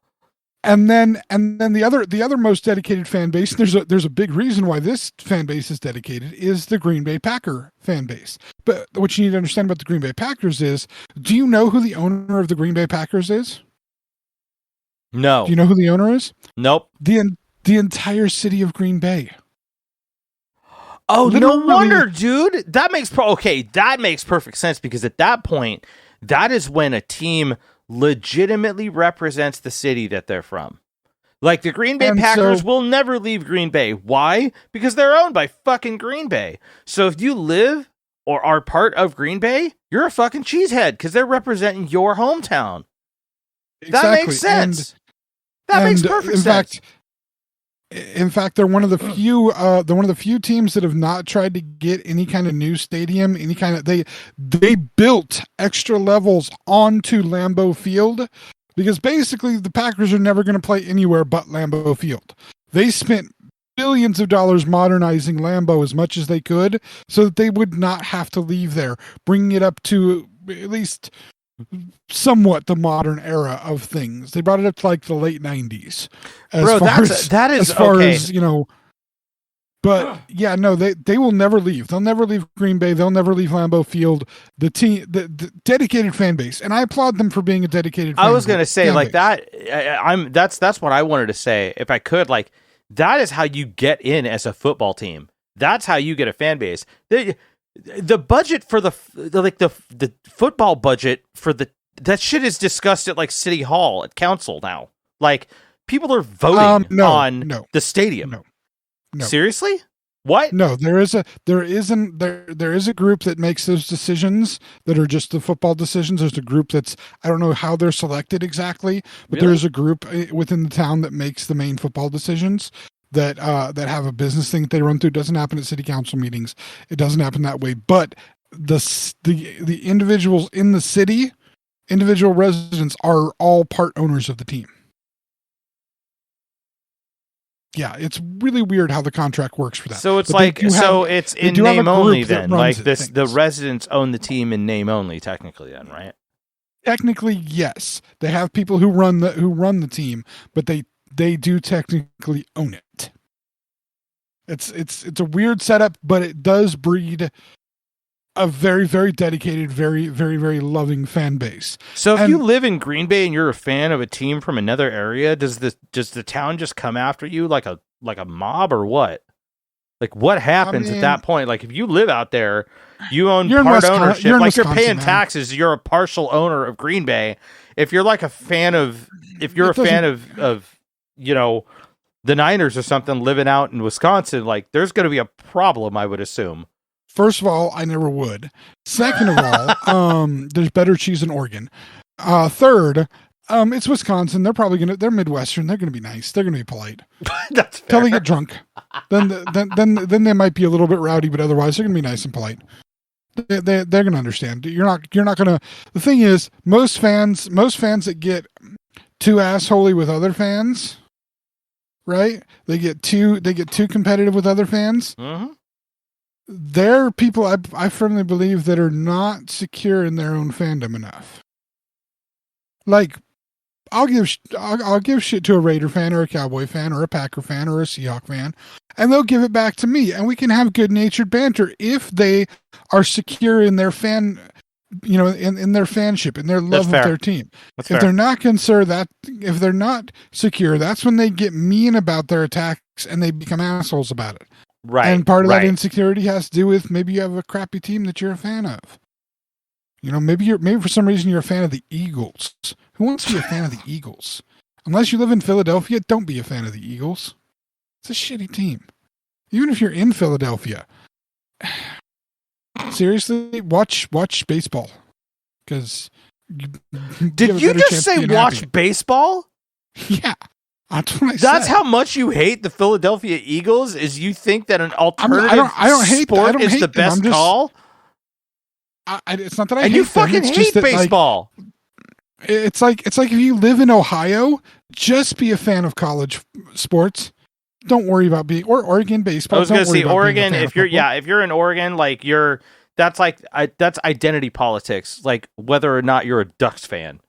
And then the other most dedicated fan base, there's a big reason why this fan base is dedicated, is the Green Bay Packer fan base. But what you need to understand about the Green Bay Packers is, do you know who the owner of the Green Bay Packers is? No. Do you know who the owner is? Nope. The entire city of Green Bay. Oh, Literally. no wonder, dude. That makes perfect sense, because at that point, that is when a team legitimately represents the city that they're from. Like the Green Bay Packers will never leave Green Bay. Why? Because they're owned by fucking Green Bay. So if you live or are part of Green Bay, you're a fucking cheesehead because they're representing your hometown. Exactly. That makes sense. That makes perfect sense. In fact, they're one of the few teams that have not tried to get any kind of new stadium, they built extra levels onto Lambeau Field, because basically the Packers are never going to play anywhere but Lambeau Field. They spent billions of dollars modernizing Lambeau as much as they could so that they would not have to leave there, bringing it up to at least somewhat the modern era of things. They brought it up to like the late 90s. But yeah, no, they will never leave. They'll never leave Green Bay. They'll never leave Lambeau Field. The dedicated fan base, and I applaud them for being a dedicated. I was going to say like that. That's what I wanted to say. If I could, like, that is how you get in as a football team. That's how you get a fan base. The budget for the football budget for that shit is discussed at like City Hall at council now. Like, people are voting on the stadium. No. Seriously? What? No, there is a group that makes those decisions that are just the football decisions. There's a group that's, I don't know how they're selected exactly, but there is a group within the town that makes the main football decisions that have a business thing that they run through. It doesn't happen at city council meetings. It doesn't happen that way. But the individuals in the city, individual residents, are all part owners of the team. Yeah, it's really weird how the contract works for that. So it's it's in name only then. Like the residents own the team in name only, technically then, right? Technically, yes. They have people who run the team, but they do technically own it. It's a weird setup, but it does breed a very, very dedicated, very, very, very loving fan base. So if you live in Green Bay and you're a fan of a team from another area, does the town just come after you like a mob, or what? Like, what happens at that point? Like, if you live out there, you own part ownership, you're paying taxes, you're a partial owner of Green Bay. If you're like a fan of you know, the Niners or something living out in Wisconsin, like, there's going to be a problem, I would assume. First of all, I never would. Second of all, there's better cheese in Oregon. Third, it's Wisconsin. They're Midwestern. They're gonna be nice. They're gonna be polite. That's fair. Until they get drunk. Then they might be a little bit rowdy, but otherwise they're gonna be nice and polite. They're gonna understand. You're not gonna. The thing is, most fans that get too assholey with other fans, right? They get too competitive with other fans. Mm-hmm. They're people I firmly believe that are not secure in their own fandom enough. Like, I'll give shit to a Raider fan or a Cowboy fan or a Packer fan or a Seahawk fan, and they'll give it back to me, and we can have good-natured banter if they are secure in their fan, you know, in their fanship, in their love of their team. If they're not concerned, if they're not secure, that's when they get mean about their attacks and they become assholes about it. Right. And part of that insecurity has to do with maybe you have a crappy team that you're a fan of. You know, maybe for some reason you're a fan of the Eagles. Who wants to be a fan of the Eagles? Unless you live in Philadelphia, don't be a fan of the Eagles. It's a shitty team. Even if you're in Philadelphia. Seriously, watch baseball. Because did you just say watch baseball? Yeah. That's what I said. That's how much you hate the Philadelphia Eagles? Is you think that an alternative sport is the best call? It's not that I hate them. And you fucking hate baseball. Like, it's like if you live in Ohio, just be a fan of college sports. Don't worry about being Oregon baseball. I was going to say Oregon. If you're in Oregon, like that's identity politics. Like whether or not you're a Ducks fan.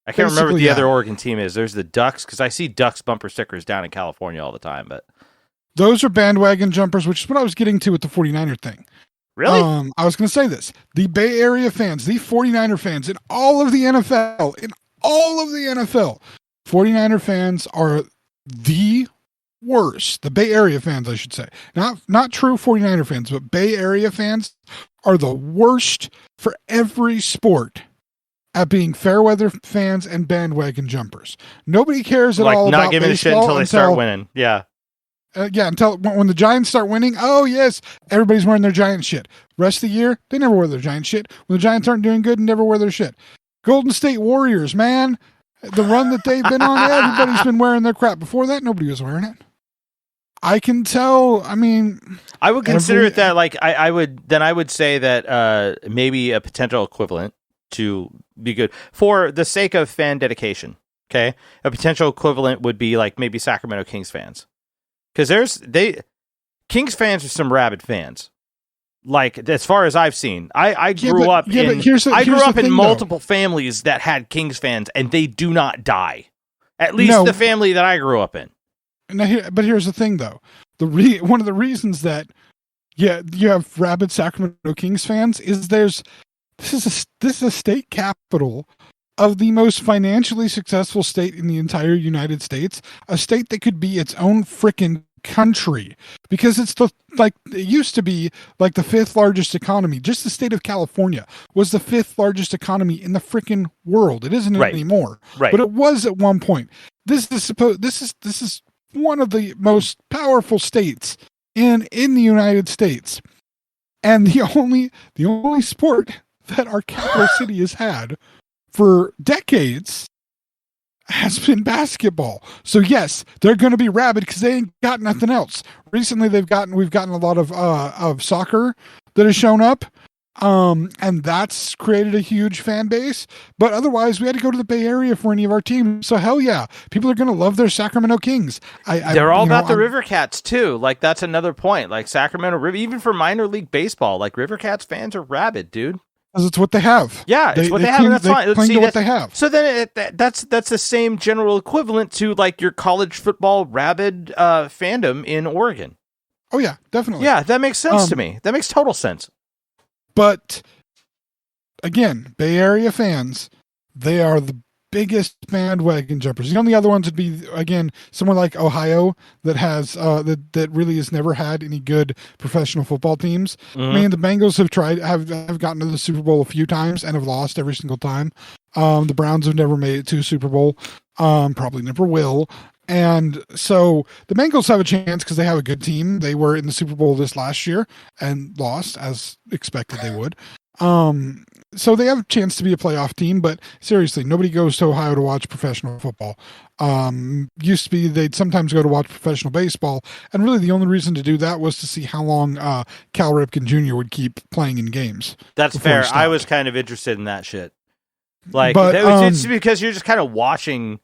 I can't remember what the other Oregon team is. There's the Ducks, because I see Ducks bumper stickers down in California all the time. But those are bandwagon jumpers, which is what I was getting to with the 49er thing. Really? I was going to say this. The Bay Area fans, the 49er fans, in all of the NFL, 49er fans are the worst. The Bay Area fans, I should say. Not true 49er fans, but Bay Area fans are the worst for every sport at being fair weather fans and bandwagon jumpers. Nobody cares at all about not giving a shit until they start winning. Yeah. Until when the Giants start winning, oh yes, everybody's wearing their Giant shit. Rest of the year, they never wear their Giant shit. When the Giants aren't doing good, never wear their shit. Golden State Warriors, man, the run that they've been on, everybody's been wearing their crap. Before that, nobody was wearing it. I can tell. I mean, I would consider it that, like, I would say that maybe a potential equivalent to be good for the sake of fan dedication. Okay, a potential equivalent would be like maybe Sacramento Kings fans. Because Kings fans are some rabid fans. Like, as far as I've seen, I grew up in multiple families that had Kings fans, and they do not die. At least the family that I grew up in. But here's the thing, though. One of the reasons that you have rabid Sacramento Kings fans is this is a state capital of the most financially successful state in the entire United States, a state that could be its own frickin' country, because it's it used to be like the 5th largest economy. Just the state of California was the 5th largest economy in the frickin' world. It isn't anymore, but it was at one point. This is one of the most powerful states in the United States, and the only sport that our capital city has had for decades has been basketball. So yes, they're going to be rabid because they ain't got nothing else. Recently, we've gotten a lot of soccer that has shown up, and that's created a huge fan base. But otherwise, we had to go to the Bay Area for any of our teams. So hell yeah, people are going to love their Sacramento Kings. They're all about the River Cats too. Like, that's another point. Like, Sacramento River, even for minor league baseball, like, River Cats fans are rabid, dude. Because it's what they have. Yeah, it's what they have, and that's fine. Cling to what they have. So then that's the same general equivalent to, like, your college football rabid fandom in Oregon. Oh yeah, definitely. Yeah, that makes sense to me. That makes total sense. But again, Bay Area fans, they are the biggest bandwagon jumpers. The only other ones would be, again, somewhere like Ohio that has that really has never had any good professional football teams. Mm-hmm. I mean, the Bengals have gotten to the Super Bowl a few times and have lost every single time. The Browns have never made it to a Super Bowl, probably never will. And so the Bengals have a chance because they have a good team. They were in the Super Bowl this last year and lost, as expected they would. So they have a chance to be a playoff team, but seriously, nobody goes to Ohio to watch professional football. Used to be they'd sometimes go to watch professional baseball, and really the only reason to do that was to see how long Cal Ripken Jr. would keep playing in games. That's fair. I was kind of interested in that shit. Like, it's because you're just kind of watching,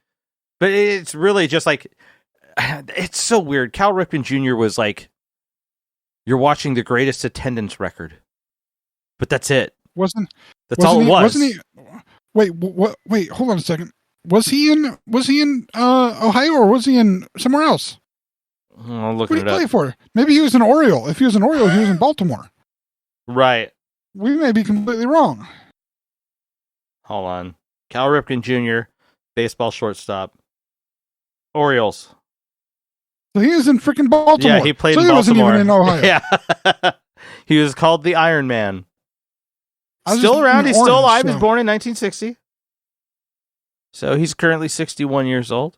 but it's really just like, it's so weird. Cal Ripken Jr. was like, you're watching the greatest attendance record, but that's it. That's all it was. Wasn't he? Wait, what? Wait, hold on a second. Was he in Ohio, or was he in somewhere else? I'll look it up. What did he play for? Maybe he was an Oriole. If he was an Oriole, he was in Baltimore. Right. We may be completely wrong. Hold on. Cal Ripken Jr., baseball shortstop. Orioles. So he was in freaking Baltimore. Yeah, he played in Baltimore. He wasn't even in Ohio. Yeah. He was called the Iron Man. Still around. He's still alive. He was born in 1960. So he's currently 61 years old.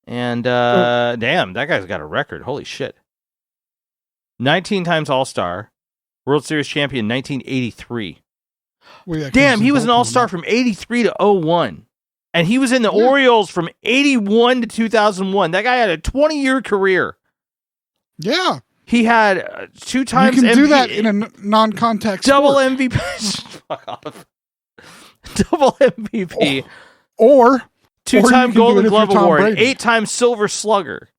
And damn, that guy's got a record. Holy shit. 19 times All-Star. World Series champion 1983. Well, yeah, damn, he was an All-Star from 83 to 01. And he was in the Orioles from 81 to 2001. That guy had a 20-year career. Yeah. He had 2 times MVP. You can do that in a non-contact double sport. MVP. Fuck off. Double MVP. Or 2-time Golden Glove Award. 8-time Silver Slugger.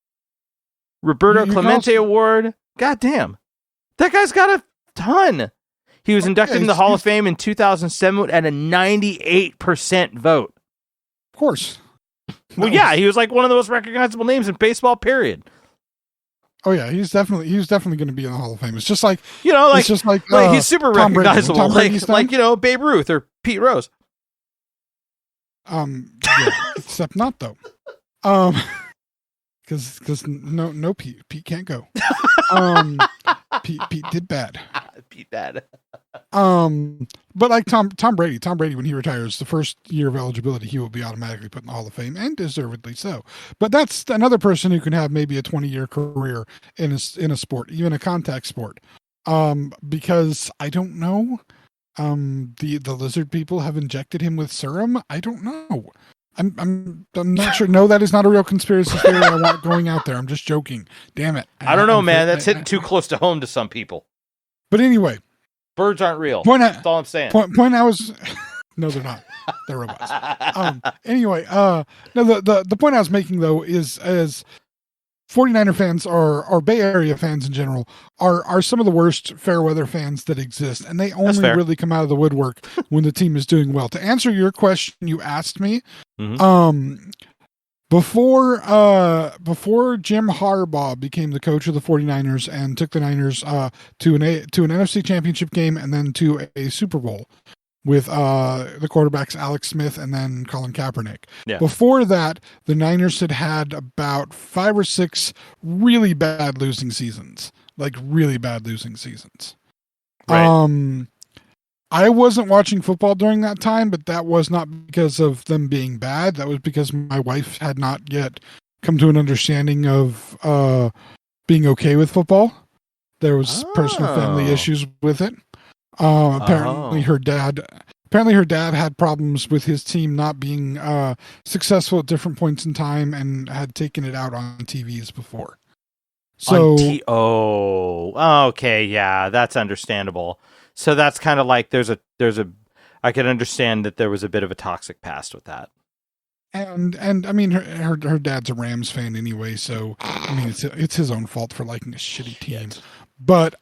Roberto Clemente Award. God damn. That guy's got a ton. He was inducted in the Hall of Fame in 2007 at a 98% vote. Of course. Well, yeah, he was like one of the most recognizable names in baseball, period. Oh yeah, he's definitely going to be in the Hall of Fame. It's just like, like he's super recognizable, like Babe Ruth or Pete Rose. Yeah, except not though. Um, because no Pete can't go. Pete did bad. Beat that. But like Tom Brady, when he retires, the first year of eligibility, he will be automatically put in the Hall of Fame, and deservedly so. But that's another person who can have maybe a 20-year career in a sport, even a contact sport. Because I don't know. The lizard people have injected him with serum. I don't know. I'm not sure. No, that is not a real conspiracy theory I want going out there. I'm just joking. Damn it. I don't know, man. That's hitting too close to home to some people. But anyway, birds aren't real. That's all I'm saying. Point I was no, they're not. They're robots. Anyway, no, the point I was making though is 49er fans or Bay Area fans in general are some of the worst fair weather fans that exist, and they only really come out of the woodwork when the team is doing well. To answer your question you asked me, before Jim Harbaugh became the coach of the 49ers and took the Niners to an NFC Championship game and then to a Super Bowl with the quarterbacks Alex Smith and then Colin Kaepernick. Yeah. Before that, the Niners had about 5 or 6 really bad losing seasons. Like really bad losing seasons. Right. I wasn't watching football during that time, but that was not because of them being bad. That was because my wife had not yet come to an understanding of being okay with football. There was personal family issues with it. Apparently her dad had problems with his team not being successful at different points in time and had taken it out on TVs before. So okay, yeah, that's understandable. So that's kind of like there's a I can understand that there was a bit of a toxic past with that. And I mean her dad's a Rams fan anyway, so I mean it's his own fault for liking a shitty team. But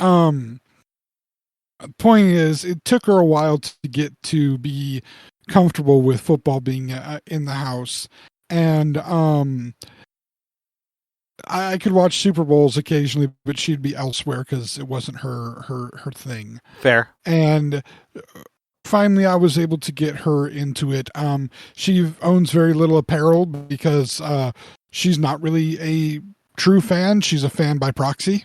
point is, it took her a while to get to be comfortable with football being in the house, and I could watch Super Bowls occasionally, but she'd be elsewhere because it wasn't her thing. Fair. And finally, I was able to get her into it. She owns very little apparel because she's not really a true fan. She's a fan by proxy.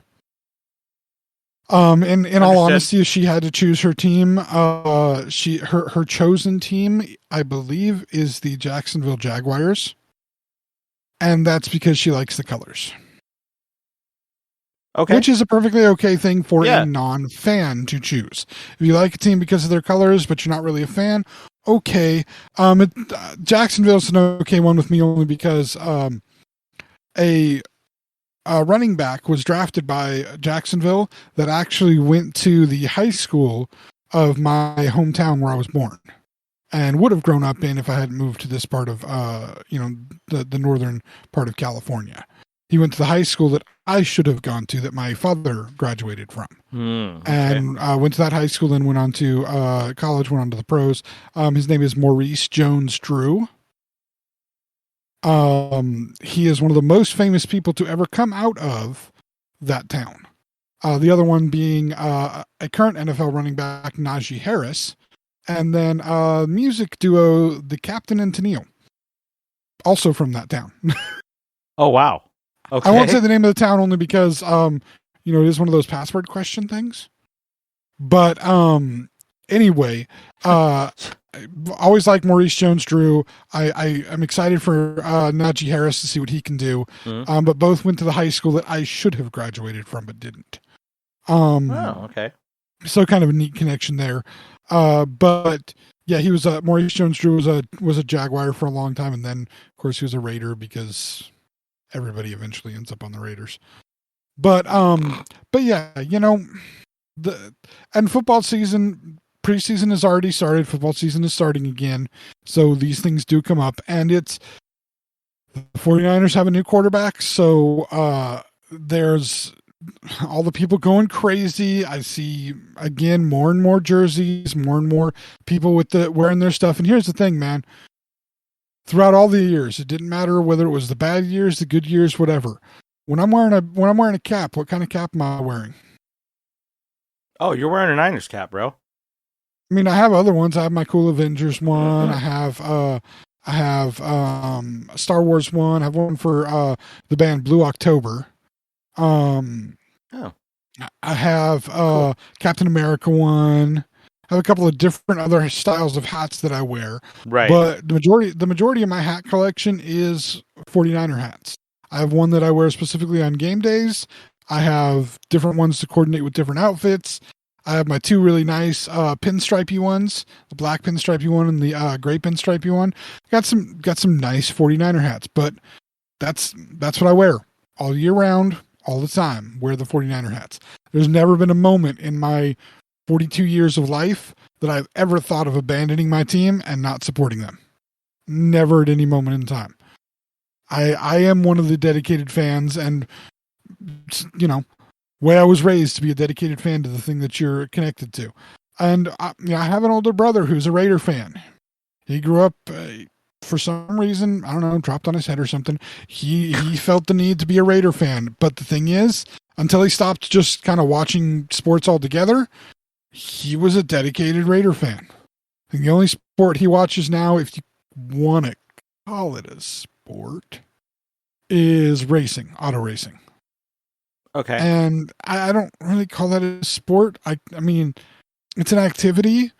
In all honesty, if she had to choose her team, her chosen team, I believe, is the Jacksonville Jaguars. And that's because she likes the colors. Okay. Which is a perfectly okay thing for a non-fan to choose. If you like a team because of their colors, but you're not really a fan, okay. Jacksonville's an okay one with me only because a running back was drafted by Jacksonville that actually went to the high school of my hometown where I was born and would have grown up in if I hadn't moved to this part of, the northern part of California. He went to the high school that I should have gone to that my father graduated from. And went to that high school, then went on to college, went on to the pros. His name is Maurice Jones-Drew. He is one of the most famous people to ever come out of that town. The other one being a current NFL running back, Najee Harris, and then music duo, the Captain and Tennille, also from that town. Oh, wow. Okay. I won't say the name of the town only because, it is one of those password question things. But anyway, I always like Maurice Jones-Drew. I'm excited for Najee Harris to see what he can do. But both went to the high school that I should have graduated from, but didn't. Okay. So kind of a neat connection there. But yeah, he was Maurice Jones-Drew was a Jaguar for a long time, and then of course he was a Raider because everybody eventually ends up on the Raiders. But yeah, and football season, preseason has already started. Football season is starting again. So these things do come up, and the 49ers have a new quarterback. So there's all the people going crazy. I see again more and more jerseys, more and more people wearing their stuff. And here's the thing, man. Throughout all the years, it didn't matter whether it was the bad years, the good years, whatever. When I'm wearing a cap, what kind of cap am I wearing? Oh, you're wearing a Niners cap, bro. I mean, I have other ones. I have my Cool Avengers one. I have I have a Star Wars one. I have one for the band Blue October. Um, Oh. I have Cool. Captain America one. I have a couple of different other styles of hats that I wear. Right. But the majority of my hat collection is 49er hats. I have one that I wear specifically on game days. I have different ones to coordinate with different outfits. I have my two really nice pinstripey ones, the black pinstripey one and the gray pinstripey one. Got some nice 49er hats, but that's what I wear all year round, all the time. Wear the 49er hats. There's never been a moment in my 42 years of life that I've ever thought of abandoning my team and not supporting them. Never at any moment in time. I am one of the dedicated fans, and way I was raised to be a dedicated fan to the thing that you're connected to. And I have an older brother who's a Raider fan. He grew up for some reason, I don't know, dropped on his head or something. He felt the need to be a Raider fan. But the thing is, until he stopped just kind of watching sports altogether, he was a dedicated Raider fan. And the only sport he watches now, if you want to call it a sport, is racing, auto racing. Okay. And I don't really call that a sport. I mean, it's an activity,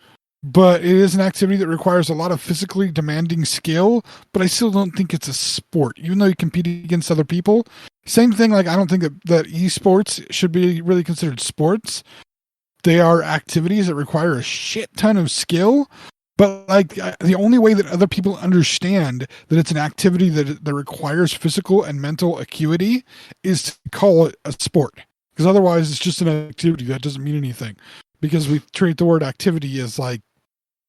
but it is an activity that requires a lot of physically demanding skill, but I still don't think it's a sport, even though you compete against other people. Same thing, like I don't think that esports should be really considered sports. They are activities that require a shit ton of skill, but like the only way that other people understand that it's an activity that requires physical and mental acuity is to call it a sport. Because otherwise it's just an activity that doesn't mean anything. Because we treat the word activity as like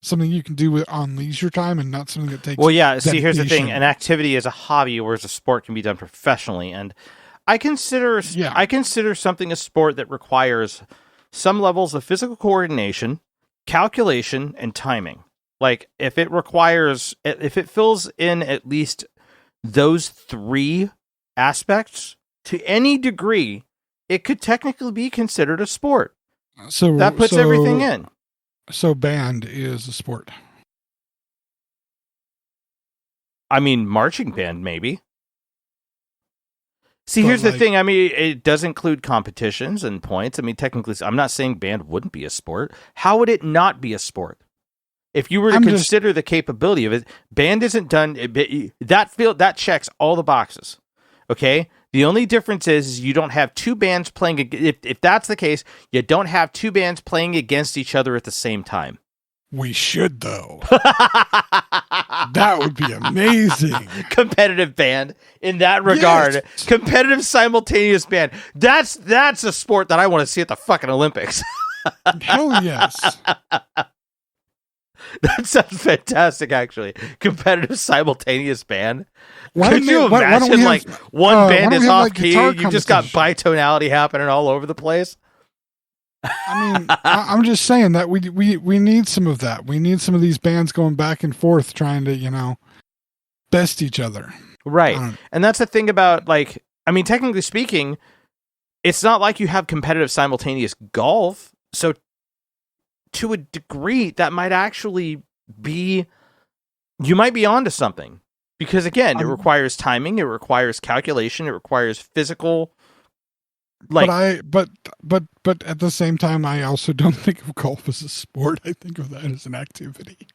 something you can do on leisure time and not something that takes See, here's the thing. An activity is a hobby, whereas a sport can be done professionally. And I consider something a sport that requires some levels of physical coordination, calculation, and timing. Like if it fills in at least those three aspects to any degree, it could technically be considered a sport. So that puts everything in. So band is a sport. I mean, marching band, maybe. See, here's the thing. I mean, it does include competitions and points. I mean, technically, I'm not saying band wouldn't be a sport. How would it not be a sport? If you were to consider the capability of it, band isn't done. That checks all the boxes. Okay? The only difference is you don't have two bands playing. If that's the case, you don't have two bands playing against each other at the same time. We should, though. That would be amazing. Competitive band in that regard. Yes. Competitive simultaneous band. That's a sport that I want to see at the fucking Olympics. Hell yes. That sounds fantastic, actually. Competitive simultaneous band. Could you imagine one band is off key, you just got bitonality happening all over the place? I mean, I'm just saying that we need some of that. We need some of these bands going back and forth trying to, best each other. Right. And that's the thing about, technically speaking, it's not like you have competitive simultaneous golf. So to a degree, that might actually be, you might be onto something. Because again, it requires timing, it requires calculation, it requires physical. But at the same time, I also don't think of golf as a sport. I think of that as an activity.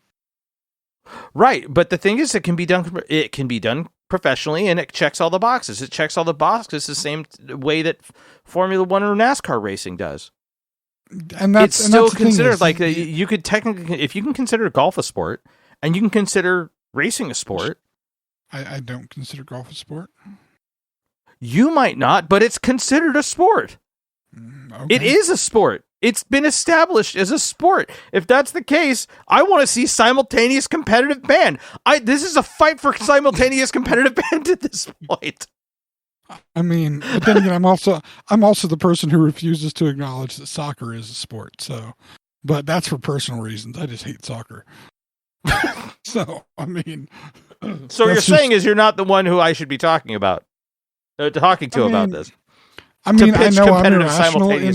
Right, but the thing is, it can be done professionally, and it checks all the boxes. It checks all the boxes the same way that Formula One or NASCAR racing does. And that's it's still considered you could technically, if you can consider golf a sport, and you can consider racing a sport. I don't consider golf a sport. You might not, but it's considered a sport. Okay. It is a sport. It's been established as a sport. If that's the case, I want to see simultaneous competitive band. This is a fight for simultaneous competitive band at this point. I mean, but then again, I'm also the person who refuses to acknowledge that soccer is a sport. So, but that's for personal reasons. I just hate soccer. So, I mean, so you're saying is you're not the one who I should be talking about. About this. I mean, I know I'm irrational in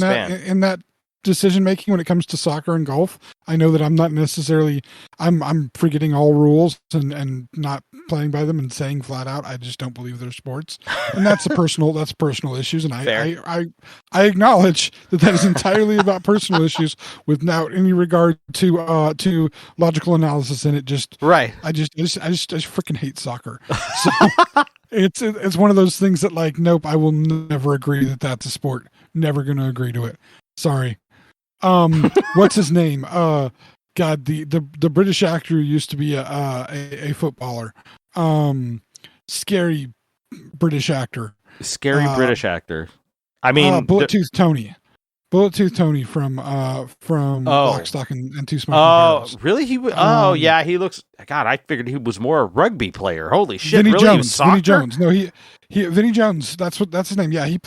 that decision making when it comes to soccer and golf. I know that I'm not necessarily I'm forgetting all rules and not playing by them and saying flat out I just don't believe they're sports. And that's personal issues, and I acknowledge that is entirely about personal issues without any regard to logical analysis in it. Just right. I just freaking hate soccer. So it's one of those things that, like, nope, I will never agree that that's a sport. Never going to agree to it. Sorry. What's his name? God, the British actor who used to be a footballer. Scary British actor. British actor. I mean, Bullet-Tooth Tony. Bullet-Tooth Tony from Lock, Stock, and Two Smoking Barrels. Really? Yeah, he looks. God, I figured he was more a rugby player. Holy shit! Vinny really? Jones. Vinny Jones. No, Vinny Jones. That's his name. Yeah, he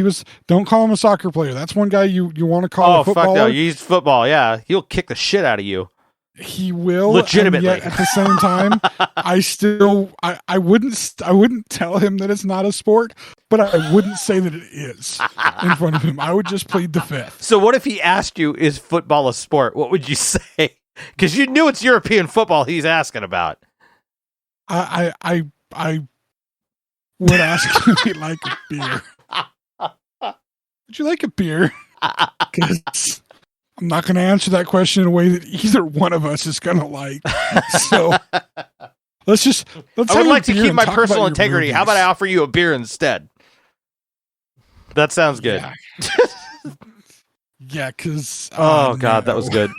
was. Don't call him a soccer player. That's one guy you want to call a footballer. Oh fuck no! He's football. Yeah, he'll kick the shit out of you. He will, legitimately. And yet at the same time, I wouldn't tell him that it's not a sport, but I wouldn't say that it is in front of him. I would just plead the fifth. So what if he asked you, is football a sport? What would you say? Because you knew it's European football he's asking about. I would ask him if he'd like a beer. Would you like a beer? Because I'm not going to answer that question in a way that either one of us is going to like. So let's. I would like to keep my personal integrity. How about I offer you a beer instead? That sounds good. Yeah, because. Oh God, that was good.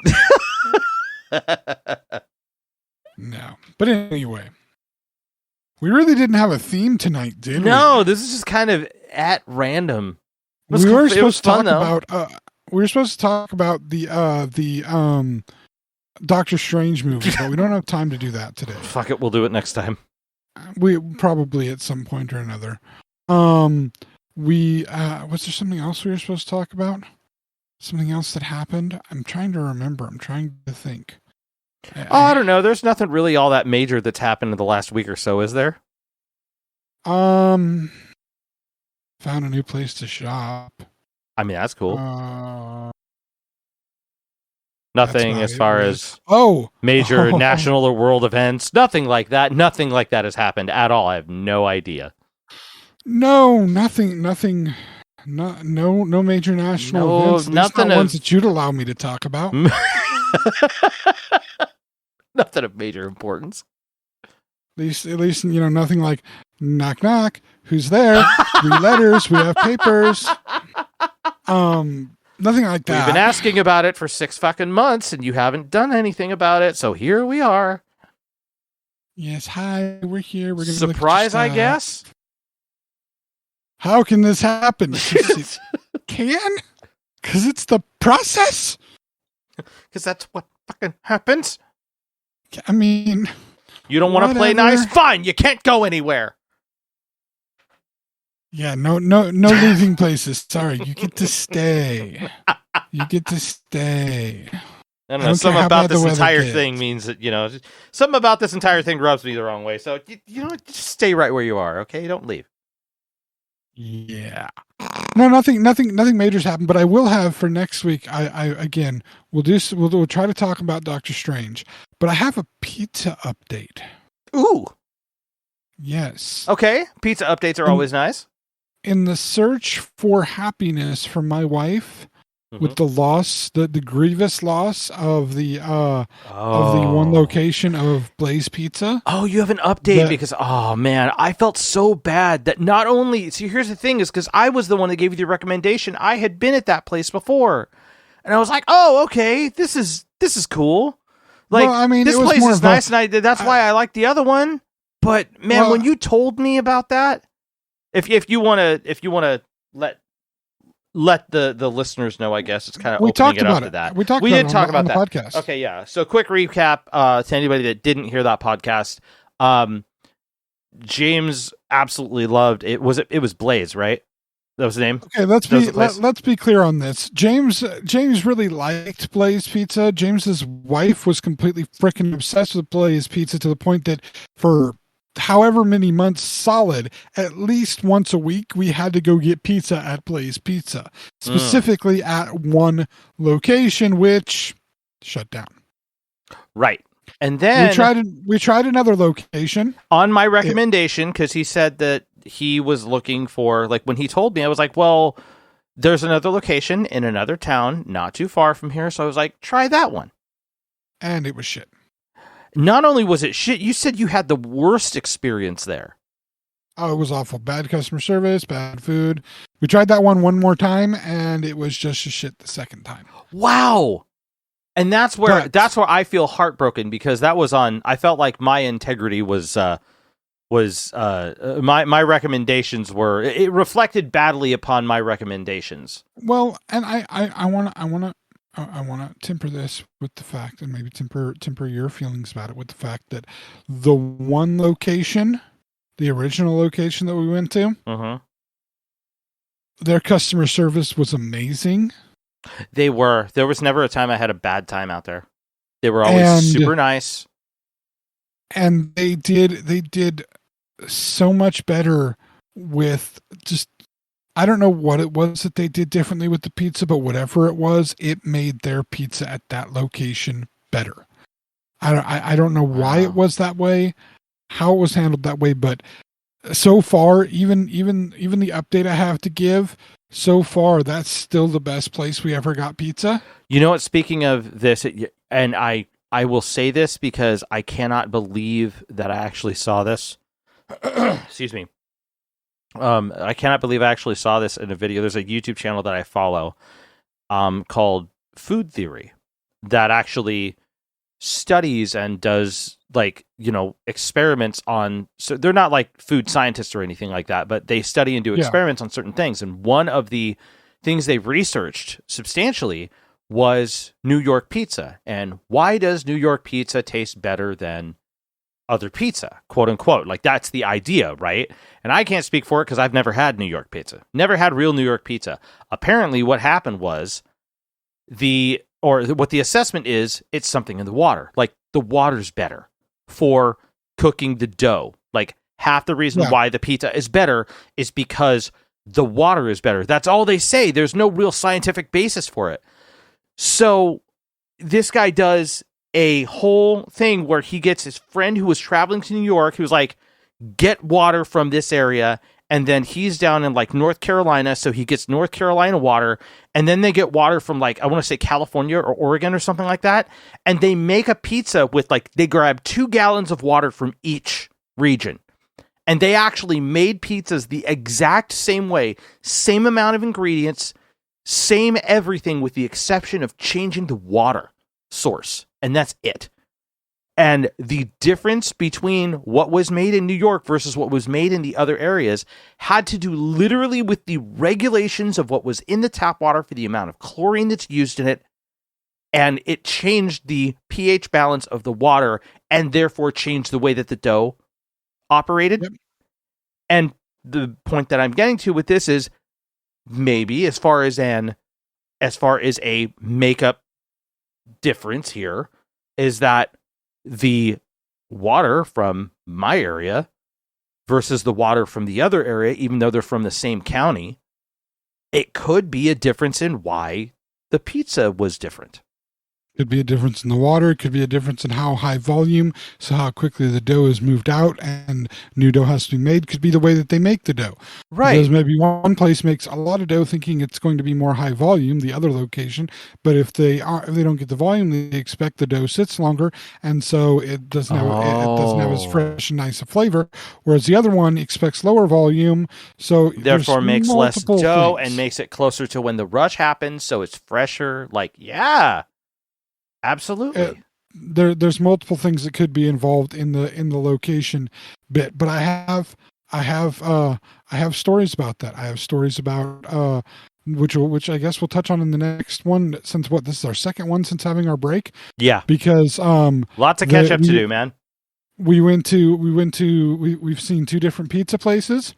No, but anyway, we really didn't have a theme tonight, did we? No, this is just kind of at random. We were supposed to talk about. We were supposed to talk about the Doctor Strange movie, but we don't have time to do that today. Fuck it, we'll do it next time. We probably at some point or another. Was there something else we were supposed to talk about? Something else that happened? I'm trying to remember. I'm trying to think. I don't know. There's nothing really all that major that's happened in the last week or so, is there? Found a new place to shop. I mean, that's cool. Nothing as far as major national or world events. Nothing like that. Nothing like that has happened at all. I have no idea. No, nothing. No major national events. Nothing. Not ones that you'd allow me to talk about. Nothing of major importance. At least nothing like knock knock. Who's there? 3 letters. We have papers. Nothing like that. We've been asking about it for 6 fucking months, and you haven't done anything about it. So here we are. Yes, hi. We're here. We're gonna surprise, I guess. How can this happen? It can? Because it's the process. Because that's what fucking happens. I mean, you don't want to play nice? Fine, you can't go anywhere. Yeah, no leaving places. Sorry, you get to stay. You get to stay. I don't know. Something about this entire thing means that, something about this entire thing rubs me the wrong way. So, just stay right where you are, okay? Don't leave. Yeah. No, nothing major's happened, but I will have for next week. We'll try to talk about Doctor Strange, but I have a pizza update. Ooh. Yes. Okay. Pizza updates are always nice. In the search for happiness for my wife, with the loss, the grievous loss of the one location of Blaze Pizza. Oh, you have an update because man, I felt so bad that not only. See, here's the thing: is because I was the one that gave you the recommendation. I had been at that place before, and I was like, "Oh, okay, this is cool." Like, well, I mean, this place is nice, and that's why I like the other one. But man, when you told me about that, if you want to let the listeners know, I guess it's kind of opening it up to that. We did talk about that podcast. Okay, yeah. So quick recap to anybody that didn't hear that podcast. James absolutely loved it. It was Blaze, right? That was the name. Okay, let's be clear on this. James really liked Blaze Pizza. James's wife was completely freaking obsessed with Blaze Pizza to the point that for however many months solid, at least once a week, we had to go get pizza at Blaze Pizza, specifically at one location, which shut down. Right. And then we tried another location on my recommendation, because he said that he was looking for, like, when he told me, I was like, well, there's another location in another town not too far from here. So I was like, try that one. And it was shit. Not only was it shit, you said you had the worst experience there. Oh, it was awful. Bad customer service, bad food. We tried that one more time, and it was just as shit the second time. Wow. And that's where I feel heartbroken, because that was on. I felt like my integrity was my recommendations were, it reflected badly upon my recommendations. Well, and I want to temper this with the fact, and maybe temper your feelings about it with the fact that the one location, the original location that we went to, their customer service was amazing. There was never a time I had a bad time out there. They were always super nice. And they did so much better with just, I don't know what it was that they did differently with the pizza, but whatever it was, it made their pizza at that location better. I don't know why it was that way, how it was handled that way, but so far, even the update I have to give, so far, that's still the best place we ever got pizza. You know what? Speaking of this, and I will say this because I cannot believe that I actually saw this. Excuse me. I cannot believe I actually saw this in a video. There's a YouTube channel that I follow called Food Theory that actually studies and does, like, you know, experiments on, so they're not like food scientists or anything like that, but they study and do experiments on certain things. And one of the things they've researched substantially was New York pizza. And why does New York pizza taste better than other pizza, quote unquote? Like, that's the idea, right? And I can't speak for it because I've never had New York pizza, never had real New York pizza. Apparently what happened was what the assessment is, it's something in the water. Like, the water's better for cooking the dough. Like, half the reason why the pizza is better is because the water is better. That's all they say. There's no real scientific basis for it. So this guy does a whole thing where he gets his friend who was traveling to New York, who's like, get water from this area. And then he's down in, like, North Carolina, so he gets North Carolina water, and then they get water from, like, I want to say California or Oregon or something like that, and they make a pizza with, like, they grab 2 gallons of water from each region, and they actually made pizzas the exact same way, same amount of ingredients, same everything, with the exception of changing the water source, and that's it. And the difference between what was made in New York versus what was made in the other areas had to do literally with the regulations of what was in the tap water for the amount of chlorine that's used in it. And it changed the pH balance of the water and therefore changed the way that the dough operated. Yep. And the point that I'm getting to with this is, maybe as far as a makeup difference here, is that the water from my area versus the water from the other area, even though they're from the same county, it could be a difference in why the pizza was different. Could be a difference in the water. It could be a difference in how high volume, so how quickly the dough is moved out and new dough has to be made. Could be the way that they make the dough. Right. Because maybe one place makes a lot of dough thinking it's going to be more high volume, the other location, but if they don't get the volume, they expect the dough sits longer, and so it doesn't have as fresh and nice a flavor. Whereas the other one expects lower volume, so therefore makes less dough and makes it closer to when the rush happens, so it's fresher. Like, yeah. Absolutely. There's multiple things that could be involved in the location bit, but I have stories about that. I have stories about which I guess we'll touch on in the next one, since this is our second one since having our break. Yeah. Because lots of catch up to do, man. We've seen 2 different pizza places.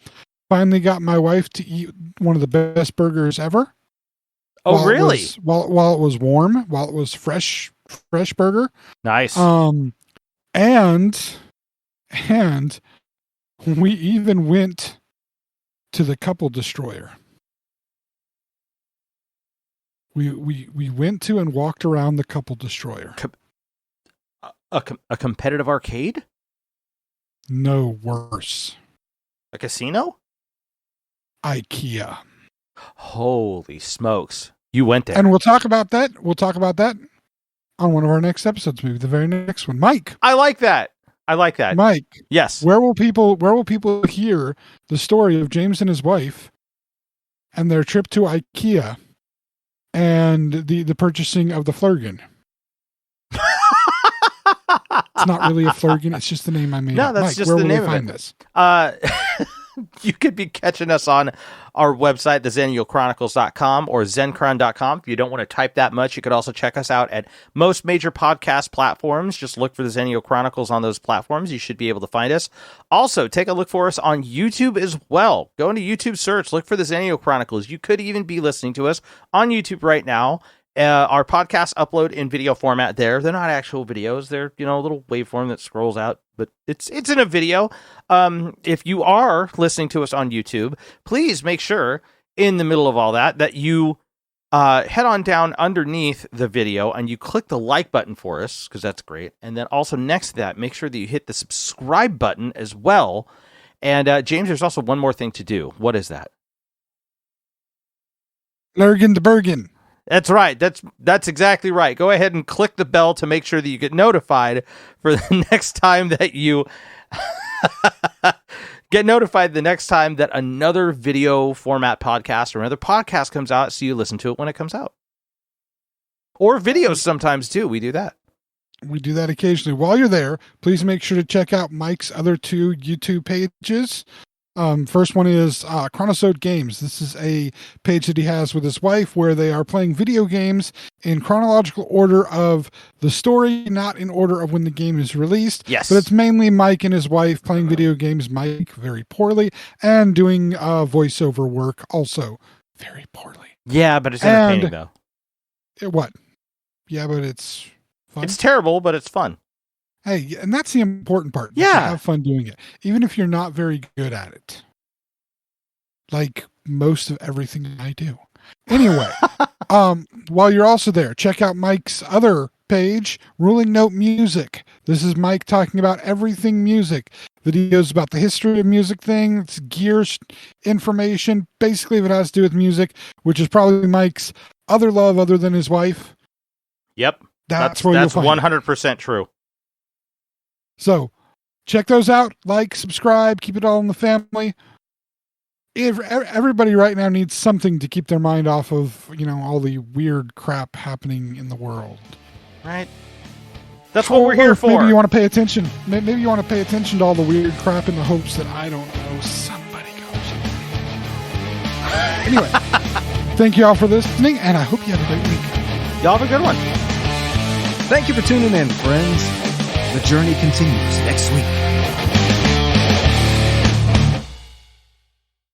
Finally got my wife to eat one of the best burgers ever. Oh, really? While it was warm, while it was fresh burger. Nice. And We even went to the couple destroyer. We went to and walked around the couple destroyer. A competitive arcade? No, worse. A casino? IKEA. Holy smokes. You went there. And we'll talk about that. We'll talk about that on one of our next episodes, maybe the very next one. Mike. I like that. Mike. Yes. Where will people hear the story of James and his wife and their trip to IKEA and the purchasing of the Flurgan? It's not really a Flurgan, it's just the name I made. No, up. that's Mike, just where the will name they of find it. this? You could be catching us on our website, the XennialChronicles.com or Zencron.com. If you don't want to type that much, you could also check us out at most major podcast platforms. Just look for the Xennial Chronicles on those platforms. You should be able to find us. Also, take a look for us on YouTube as well. Go into YouTube search, look for the Xennial Chronicles. You could even be listening to us on YouTube right now. Our podcasts upload in video format there. They're not actual videos. They're, a little waveform that scrolls out, but it's in a video. If you are listening to us on YouTube, please make sure in the middle of all that you head on down underneath the video and you click the like button for us, because that's great. And then also next to that, make sure that you hit the subscribe button as well. And James, there's also one more thing to do. What is that? Lurgan the Bergen. That's right. That's exactly right. Go ahead and click the bell to make sure that you get notified for the next time that you get notified the next time that another video format podcast or another podcast comes out, so you listen to it when it comes out. Or videos sometimes too. We do that. We do that occasionally. While you're there, please make sure to check out Mike's other two YouTube pages. First one is Chronosode Games. This is a page that he has with his wife where they are playing video games in chronological order of the story, not in order of when the game is released. Yes. But it's mainly Mike and his wife playing video games, Mike very poorly, and doing voiceover work also very poorly. Yeah, but it's entertaining though. What? Yeah, but it's fun. It's terrible, but it's fun. Hey, and that's the important part. Yeah. Have fun doing it, even if you're not very good at it. Like most of everything I do. Anyway, while you're also there, check out Mike's other page, Ruling Note Music. This is Mike talking about everything music. Videos about the history of music things, gear information, basically if it has to do with music, which is probably Mike's other love other than his wife. Yep. That's where you'll find 100% true. So check those out, like, subscribe, keep it all in the family. Everybody right now needs something to keep their mind off of, all the weird crap happening in the world. Right. That's what we're here for. Maybe you want to pay attention. Maybe you want to pay attention to all the weird crap in the hopes that, I don't know, somebody goes. Anyway, thank you all for listening, and I hope you have a great week. Y'all have a good one. Thank you for tuning in, friends. The journey continues next week.